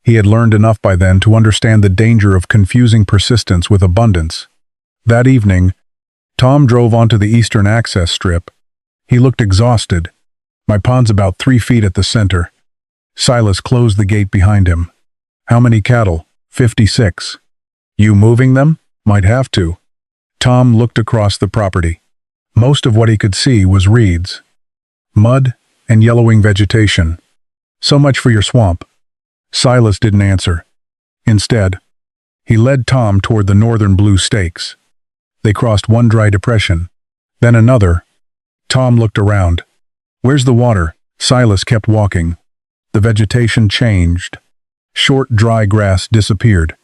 He had learned enough by then to understand the danger of confusing persistence with abundance. That evening, Tom drove onto the eastern access strip. He looked exhausted. My pond's about 3 feet at the center. Silas closed the gate behind him. How many cattle? 56. You moving them? Might have to. Tom looked across the property. Most of what he could see was reeds, mud, and yellowing vegetation. So much for your swamp. Silas didn't answer. Instead, he led Tom toward the northern blue stakes. They crossed one dry depression, then another. Tom looked around. Where's the water? Silas kept walking. The vegetation changed. Short, dry grass disappeared.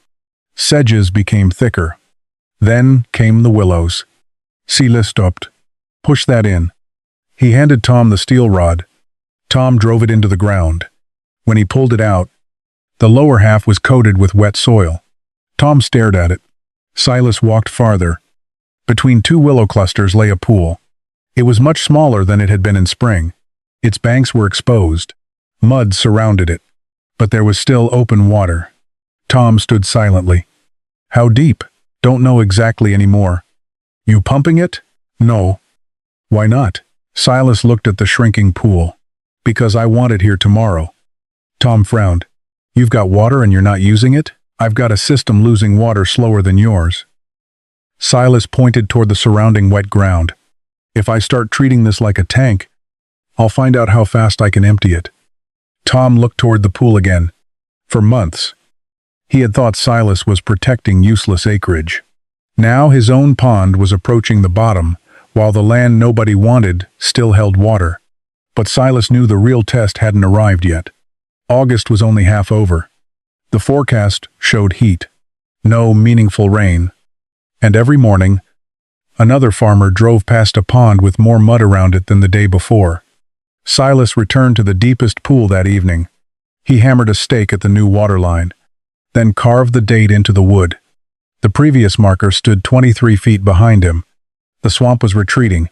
Sedges became thicker. Then came the willows. Silas stopped. Push that in. He handed Tom the steel rod. Tom drove it into the ground. When he pulled it out, the lower half was coated with wet soil. Tom stared at it. Silas walked farther. Between 2 willow clusters lay a pool. It was much smaller than it had been in spring. Its banks were exposed. Mud surrounded it, but there was still open water. Tom stood silently. How deep? Don't know exactly anymore. You pumping it? No. Why not? Silas looked at the shrinking pool. Because I want it here tomorrow. Tom frowned. You've got water and you're not using it? I've got a system losing water slower than yours. Silas pointed toward the surrounding wet ground. If I start treating this like a tank, I'll find out how fast I can empty it. Tom looked toward the pool again. For months, he had thought Silas was protecting useless acreage. Now his own pond was approaching the bottom, while the land nobody wanted still held water. But Silas knew the real test hadn't arrived yet. August was only half over. The forecast showed heat. No meaningful rain. And every morning, another farmer drove past a pond with more mud around it than the day before. Silas returned to the deepest pool that evening. He hammered a stake at the new water line, then carved the date into the wood. The previous marker stood 23 feet behind him. The swamp was retreating.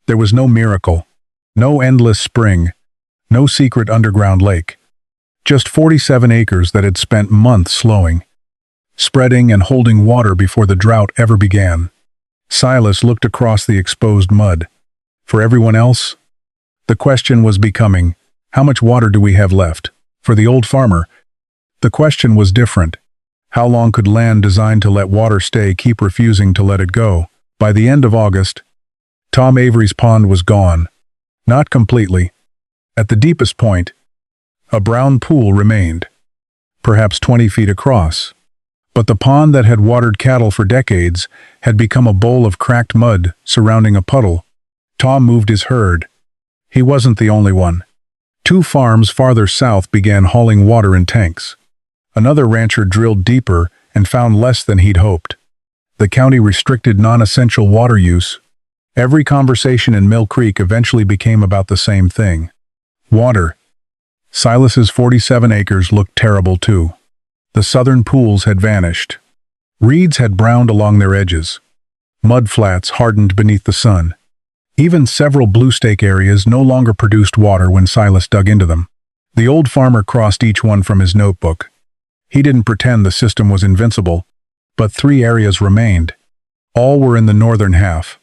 There was no miracle, no endless spring, no secret underground lake. Just 47 acres that had spent months slowing, spreading and holding water before the drought ever began. Silas looked across the exposed mud. For everyone else, the question was becoming, how much water do we have left? For the old farmer, the question was different. How long could land designed to let water stay keep refusing to let it go? By the end of August, Tom Avery's pond was gone. Not completely. At the deepest point, a brown pool remained, perhaps 20 feet across. But the pond that had watered cattle for decades had become a bowl of cracked mud surrounding a puddle. Tom moved his herd. He wasn't the only one. 2 farms farther south began hauling water in tanks. Another rancher drilled deeper and found less than he'd hoped. The county restricted non-essential water use. Every conversation in Mill Creek eventually became about the same thing. Water. Silas's 47 acres looked terrible too. The southern pools had vanished. Reeds had browned along their edges. Mud flats hardened beneath the sun. Even several bluestake areas no longer produced water when Silas dug into them. The old farmer crossed each one from his notebook. He didn't pretend the system was invincible, but 3 areas remained. All were in the northern half.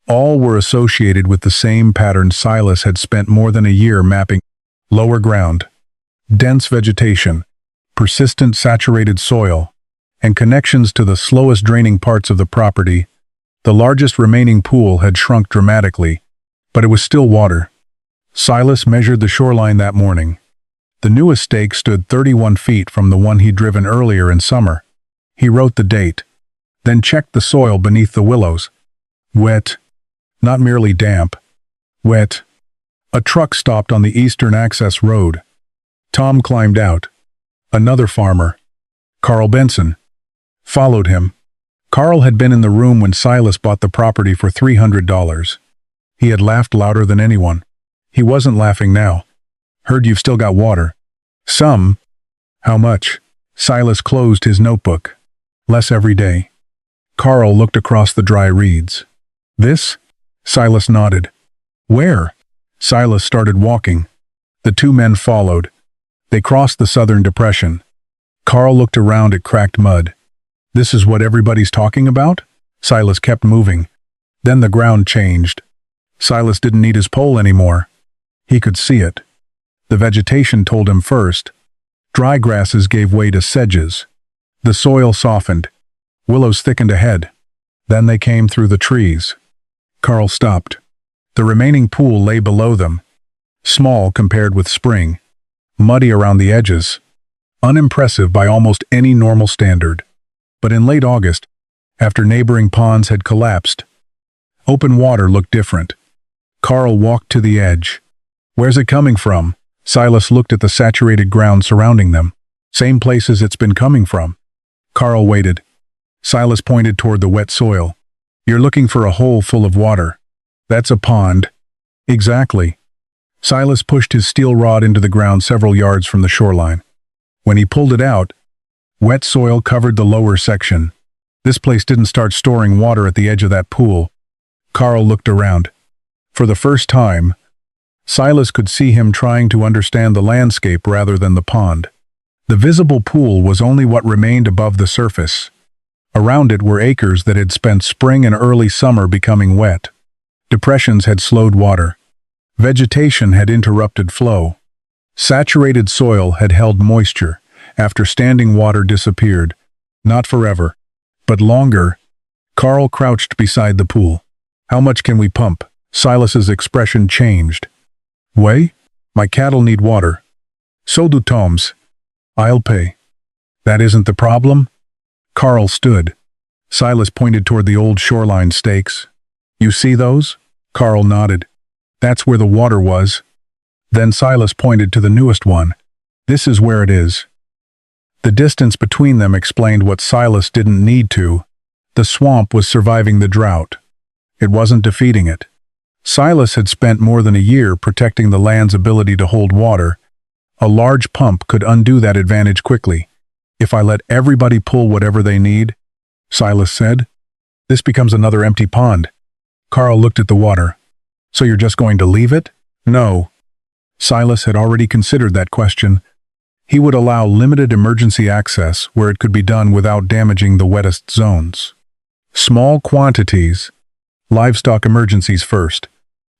All were associated with the same pattern Silas had spent more than a year mapping. Lower ground, dense vegetation, persistent saturated soil, and connections to the slowest draining parts of the property. The largest remaining pool had shrunk dramatically, but it was still water. Silas measured the shoreline that morning. The newest stake stood 31 feet from the one he'd driven earlier in summer. He wrote the date, then checked the soil beneath the willows. Wet. Not merely damp. Wet. A truck stopped on the eastern access road. Tom climbed out. Another farmer, Carl Benson, followed him. Carl had been in the room when Silas bought the property for $300. He had laughed louder than anyone. He wasn't laughing now. Heard you've still got water. Some. How much? Silas closed his notebook. Less every day. Carl looked across the dry reeds. This? Silas nodded. Where? Silas started walking. The 2 men followed. They crossed the southern depression. Carl looked around at cracked mud. This is what everybody's talking about? Silas kept moving. Then the ground changed. Silas didn't need his pole anymore. He could see it. The vegetation told him first. Dry grasses gave way to sedges. The soil softened. Willows thickened ahead. Then they came through the trees. Carl stopped. The remaining pool lay below them. Small compared with spring. Muddy around the edges. Unimpressive by almost any normal standard. But in late August, after neighboring ponds had collapsed, open water looked different. Carl walked to the edge. Where's it coming from? Silas looked at the saturated ground surrounding them. Same places it's been coming from. Carl waited. Silas pointed toward the wet soil. You're looking for a hole full of water. That's a pond. Exactly. Silas pushed his steel rod into the ground several yards from the shoreline. When he pulled it out, wet soil covered the lower section. This place didn't start storing water at the edge of that pool. Carl looked around. For the first time, Silas could see him trying to understand the landscape rather than the pond. The visible pool was only what remained above the surface. Around it were acres that had spent spring and early summer becoming wet. Depressions had slowed water. Vegetation had interrupted flow. Saturated soil had held moisture after standing water disappeared. Not forever, but longer. Carl crouched beside the pool. How much can we pump? Silas's expression changed. Way? My cattle need water. So do Tom's. I'll pay. That isn't the problem? Carl stood. Silas pointed toward the old shoreline stakes. You see those? Carl nodded. That's where the water was. Then Silas pointed to the newest one. This is where it is. The distance between them explained what Silas didn't need to. The swamp was surviving the drought. It wasn't defeating it. Silas had spent more than a year protecting the land's ability to hold water. A large pump could undo that advantage quickly. If I let everybody pull whatever they need, Silas said, this becomes another empty pond. Carl looked at the water. So you're just going to leave it? No. Silas had already considered that question. He would allow limited emergency access where it could be done without damaging the wettest zones. Small quantities. Livestock emergencies first.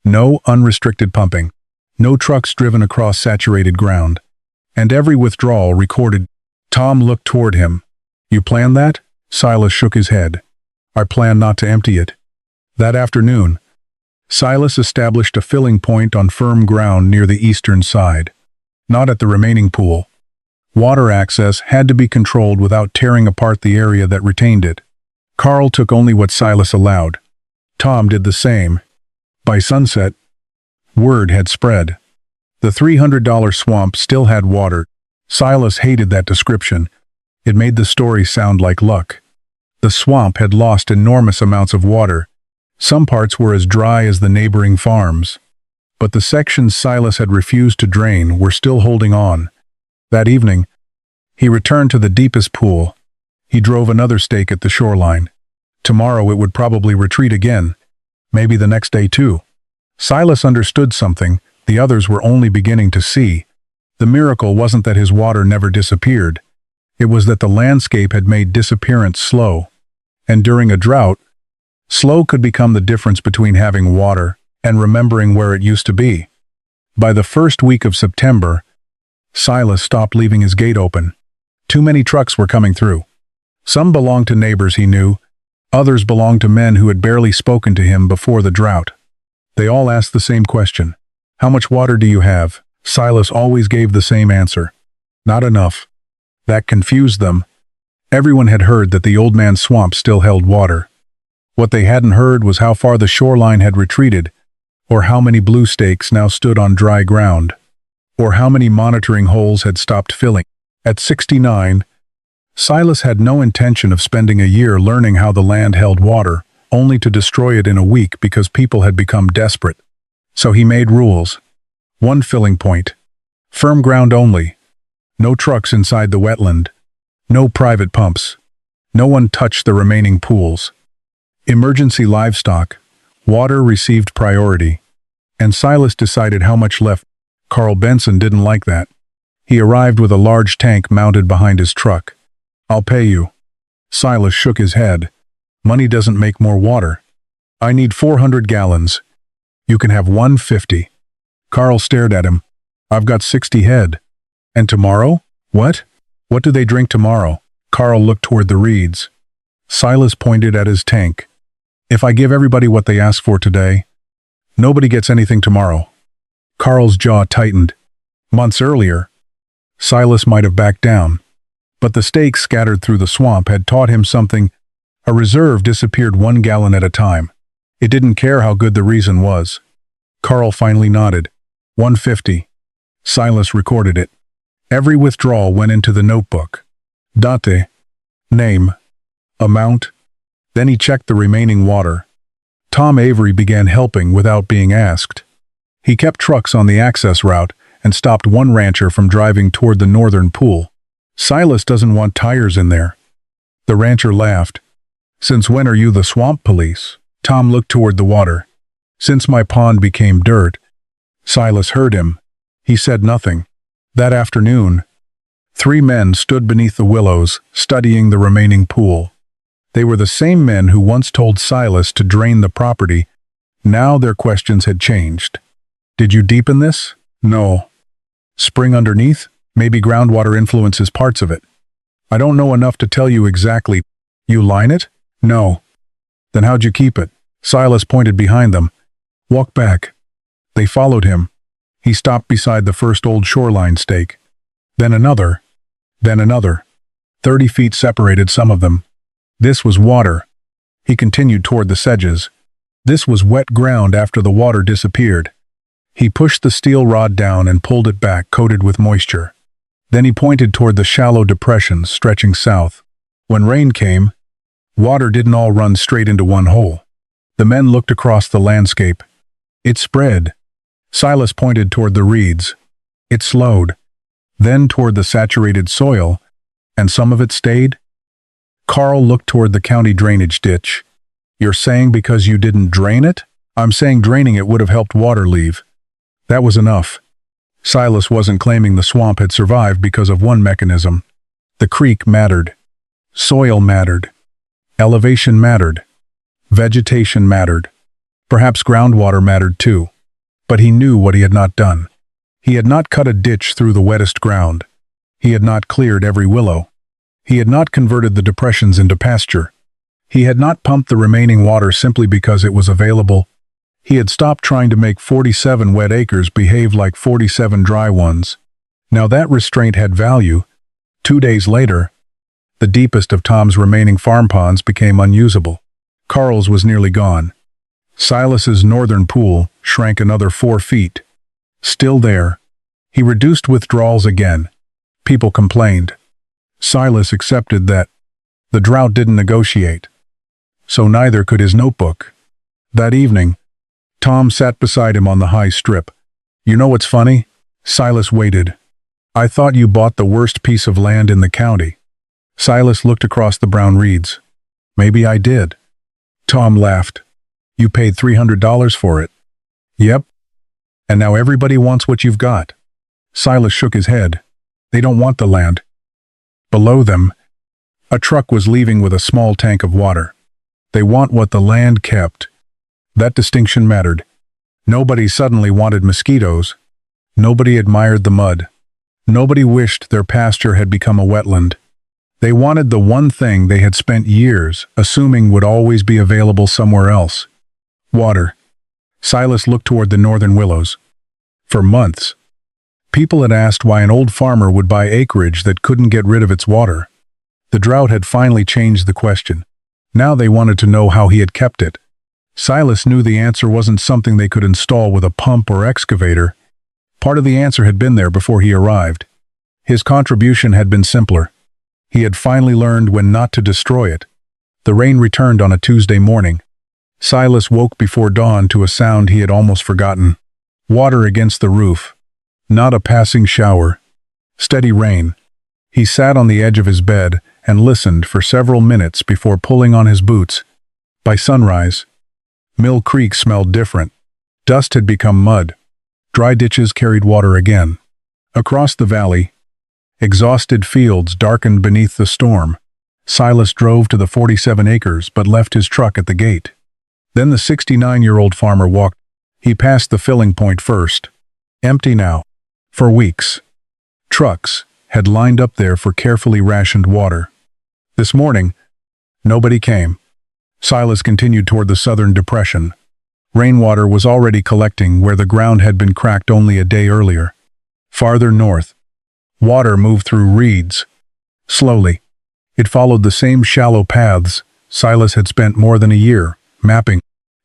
No unrestricted pumping. No trucks driven across saturated ground. And every withdrawal recorded. Tom looked toward him. You plan that? Silas shook his head. I plan not to empty it. That afternoon, Silas established a filling point on firm ground near the eastern side. Not at the remaining pool. Water access had to be controlled without tearing apart the area that retained it. Carl took only what Silas allowed. Tom did the same. By sunset, word had spread. The $300 swamp still had water. Silas hated that description. It made the story sound like luck. The swamp had lost enormous amounts of water. Some parts were as dry as the neighboring farms. But the sections Silas had refused to drain were still holding on. That evening, he returned to the deepest pool. He drove another stake at the shoreline. Tomorrow it would probably retreat again. Maybe the next day too. Silas understood something the others were only beginning to see. The miracle wasn't that his water never disappeared. It was that the landscape had made disappearance slow. And during a drought, slow could become the difference between having water and remembering where it used to be. By the first week of September, Silas stopped leaving his gate open. Too many trucks were coming through. Some belonged to neighbors he knew. Others belonged to men who had barely spoken to him before the drought. They all asked the same question. How much water do you have? Silas always gave the same answer. Not enough. That confused them. Everyone had heard that the old man's swamp still held water. What they hadn't heard was how far the shoreline had retreated, or how many blue stakes now stood on dry ground, or how many monitoring holes had stopped filling. At 69, Silas had no intention of spending a year learning how the land held water, only to destroy it in a week because people had become desperate. So he made rules. One filling point. Firm ground only. No trucks inside the wetland. No private pumps. No one touched the remaining pools. Emergency livestock. Water received priority. And Silas decided how much left. Carl Benson didn't like that. He arrived with a large tank mounted behind his truck. I'll pay you. Silas shook his head. Money doesn't make more water. I need 400 gallons. You can have 150. Carl stared at him. I've got 60 head. And tomorrow? What? What do they drink tomorrow? Carl looked toward the reeds. Silas pointed at his tank. If I give everybody what they ask for today, nobody gets anything tomorrow. Carl's jaw tightened. Months earlier, Silas might have backed down. But the stakes scattered through the swamp had taught him something. A reserve disappeared 1 gallon at a time. It didn't care how good the reason was. Carl finally nodded. 150. Silas recorded it. Every withdrawal went into the notebook. Date. Name. Amount. Then he checked the remaining water. Tom Avery began helping without being asked. He kept trucks on the access route and stopped one rancher from driving toward the northern pool. Silas doesn't want tires in there. The rancher laughed. Since when are you the swamp police? Tom looked toward the water. Since my pond became dirt. Silas heard him. He said nothing. That afternoon, 3 men stood beneath the willows, studying the remaining pool. They were the same men who once told Silas to drain the property. Now their questions had changed. Did you deepen this? No. Spring underneath? Maybe groundwater influences parts of it. I don't know enough to tell you exactly. You line it? No. Then how'd you keep it? Silas pointed behind them. Walk back. They followed him. He stopped beside the first old shoreline stake. Then another. Then another. 30 feet separated some of them. This was water. He continued toward the sedges. This was wet ground after the water disappeared. He pushed the steel rod down and pulled it back, coated with moisture. Then he pointed toward the shallow depressions stretching south. When rain came, water didn't all run straight into one hole. The men looked across the landscape. It spread. Silas pointed toward the reeds. It slowed. Then toward the saturated soil, and some of it stayed. Carl looked toward the county drainage ditch. You're saying because you didn't drain it? I'm saying draining it would have helped water leave. That was enough. Silas wasn't claiming the swamp had survived because of one mechanism. The creek mattered. Soil mattered. Elevation mattered. Vegetation mattered. Perhaps groundwater mattered too. But he knew what he had not done. He had not cut a ditch through the wettest ground. He had not cleared every willow. He had not converted the depressions into pasture. He had not pumped the remaining water simply because it was available. He had stopped trying to make 47 wet acres behave like 47 dry ones. Now that restraint had value, 2 days later, the deepest of Tom's remaining farm ponds became unusable. Carl's was nearly gone. Silas's northern pool shrank another 4 feet. Still there, he reduced withdrawals again. People complained. Silas accepted that. The drought didn't negotiate. So neither could his notebook. That evening, Tom sat beside him on the high strip. "You know what's funny?" Silas waited. "I thought you bought the worst piece of land in the county." Silas looked across the brown reeds. "Maybe I did." Tom laughed. "You paid $300 for it." "Yep. And now everybody wants what you've got." Silas shook his head. "They don't want the land." Below them, a truck was leaving with a small tank of water. "They want what the land kept." That distinction mattered. Nobody suddenly wanted mosquitoes. Nobody admired the mud. Nobody wished their pasture had become a wetland. They wanted the one thing they had spent years assuming would always be available somewhere else. Water. Silas looked toward the northern willows. For months, people had asked why an old farmer would buy acreage that couldn't get rid of its water. The drought had finally changed the question. Now they wanted to know how he had kept it. Silas knew the answer wasn't something they could install with a pump or excavator. Part of the answer had been there before he arrived. His contribution had been simpler. He had finally learned when not to destroy it. The rain returned on a Tuesday morning. Silas woke before dawn to a sound he had almost forgotten. Water against the roof. Not a passing shower. Steady rain. He sat on the edge of his bed and listened for several minutes before pulling on his boots. By sunrise, Mill Creek smelled different. Dust had become mud. Dry ditches carried water again. Across the valley, exhausted fields darkened beneath the storm. Silas drove to the 47 acres but left his truck at the gate. Then the 69-year-old farmer walked. He passed the filling point first. Empty now. For weeks, trucks had lined up there for carefully rationed water. This morning, nobody came. Silas continued toward the southern depression. Rainwater was already collecting where the ground had been cracked only a day earlier. Farther north, water moved through reeds. Slowly, it followed the same shallow paths Silas had spent more than a year mapping.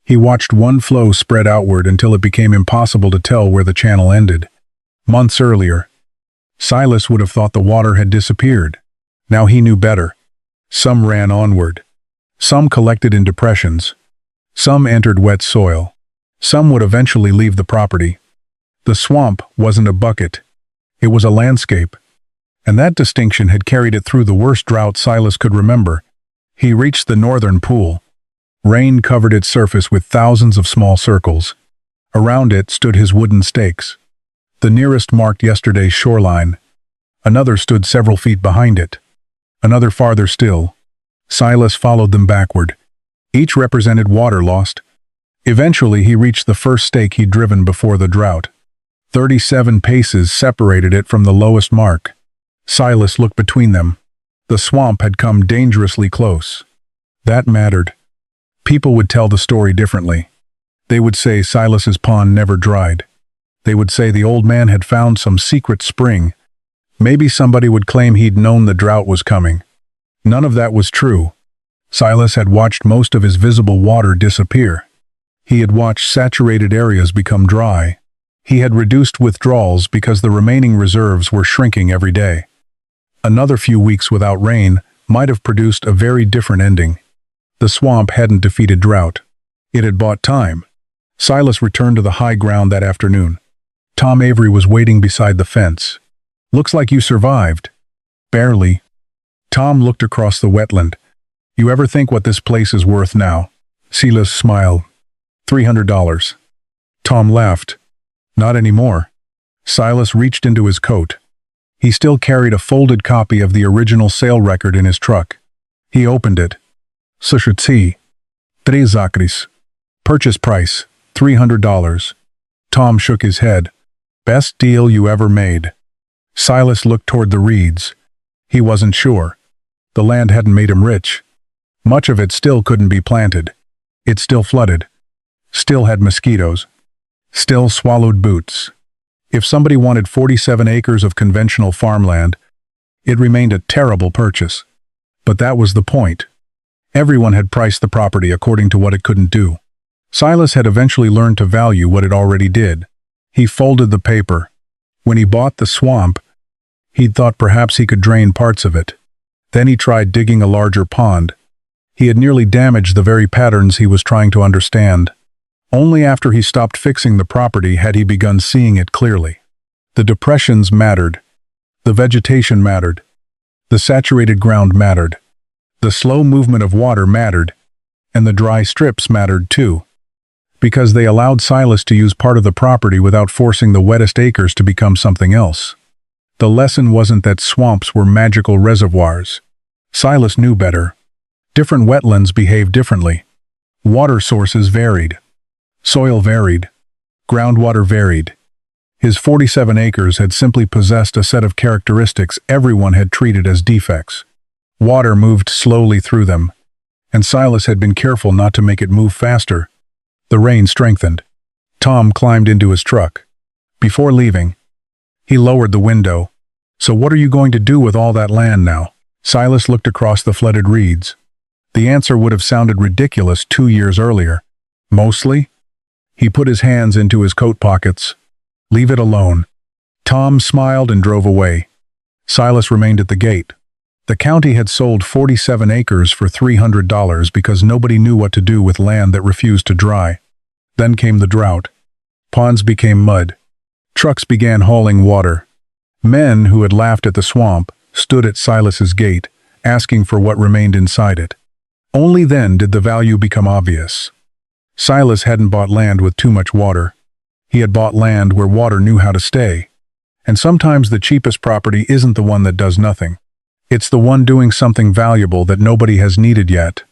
He watched one flow spread outward until it became impossible to tell where the channel ended. Months earlier, Silas would have thought the water had disappeared. Now he knew better. Some ran onward. Some collected in depressions. Some entered wet soil. Some would eventually leave the property. The swamp wasn't a bucket. It was a landscape. And that distinction had carried it through the worst drought Silas could remember. He reached the northern pool. Rain covered its surface with thousands of small circles. Around it stood his wooden stakes. The nearest marked yesterday's shoreline. Another stood several feet behind it. Another farther still. Silas followed them backward. Each represented water lost. Eventually he reached the first stake he'd driven before the drought. 37 paces separated it from the lowest mark. Silas looked between them. The swamp had come dangerously close. That mattered. People would tell the story differently. They would say Silas's pond never dried. They would say the old man had found some secret spring. Maybe somebody would claim he'd known the drought was coming. None of that was true. Silas had watched most of his visible water disappear. He had watched saturated areas become dry. He had reduced withdrawals because the remaining reserves were shrinking every day. Another few weeks without rain might have produced a very different ending. The swamp hadn't defeated drought. It had bought time. Silas returned to the high ground that afternoon. Tom Avery was waiting beside the fence. "Looks like you survived." "Barely." Tom looked across the wetland. "You ever think what this place is worth now?" Silas smiled. $300. Tom laughed. "Not anymore." Silas reached into his coat. He still carried a folded copy of the original sale record in his truck. He opened it. "Sushutsi. 3 acres. Purchase price, $300. Tom shook his head. "Best deal you ever made." Silas looked toward the reeds. He wasn't sure. The land hadn't made him rich. Much of it still couldn't be planted. It still flooded. Still had mosquitoes. Still swallowed boots. If somebody wanted 47 acres of conventional farmland, It remained a terrible purchase. But that was the point. Everyone had priced the property according to what it couldn't do. Silas had eventually learned to value what it already did. He folded the paper. When he bought the swamp, he'd thought perhaps he could drain parts of it. Then he tried digging a larger pond. He had nearly damaged the very patterns he was trying to understand. Only after he stopped fixing the property had he begun seeing it clearly. The depressions mattered. The vegetation mattered. The saturated ground mattered. The slow movement of water mattered. And the dry strips mattered too. Because they allowed Silas to use part of the property without forcing the wettest acres to become something else. The lesson wasn't that swamps were magical reservoirs. Silas knew better. Different wetlands behaved differently. Water sources varied. Soil varied. Groundwater varied. His 47 acres had simply possessed a set of characteristics everyone had treated as defects. Water moved slowly through them, and Silas had been careful not to make it move faster. The rain strengthened. Tom climbed into his truck. Before leaving, he lowered the window. "So what are you going to do with all that land now?" Silas looked across the flooded reeds. The answer would have sounded ridiculous 2 years earlier. Mostly? He put his hands into his coat pockets. "Leave it alone." Tom smiled and drove away. Silas remained at the gate. The county had sold 47 acres for $300 because nobody knew what to do with land that refused to dry. Then came the drought. Ponds became mud. Trucks began hauling water. Men who had laughed at the swamp stood at Silas's gate, asking for what remained inside it. Only then did the value become obvious. Silas hadn't bought land with too much water. He had bought land where water knew how to stay. And sometimes the cheapest property isn't the one that does nothing. It's the one doing something valuable that nobody has needed yet.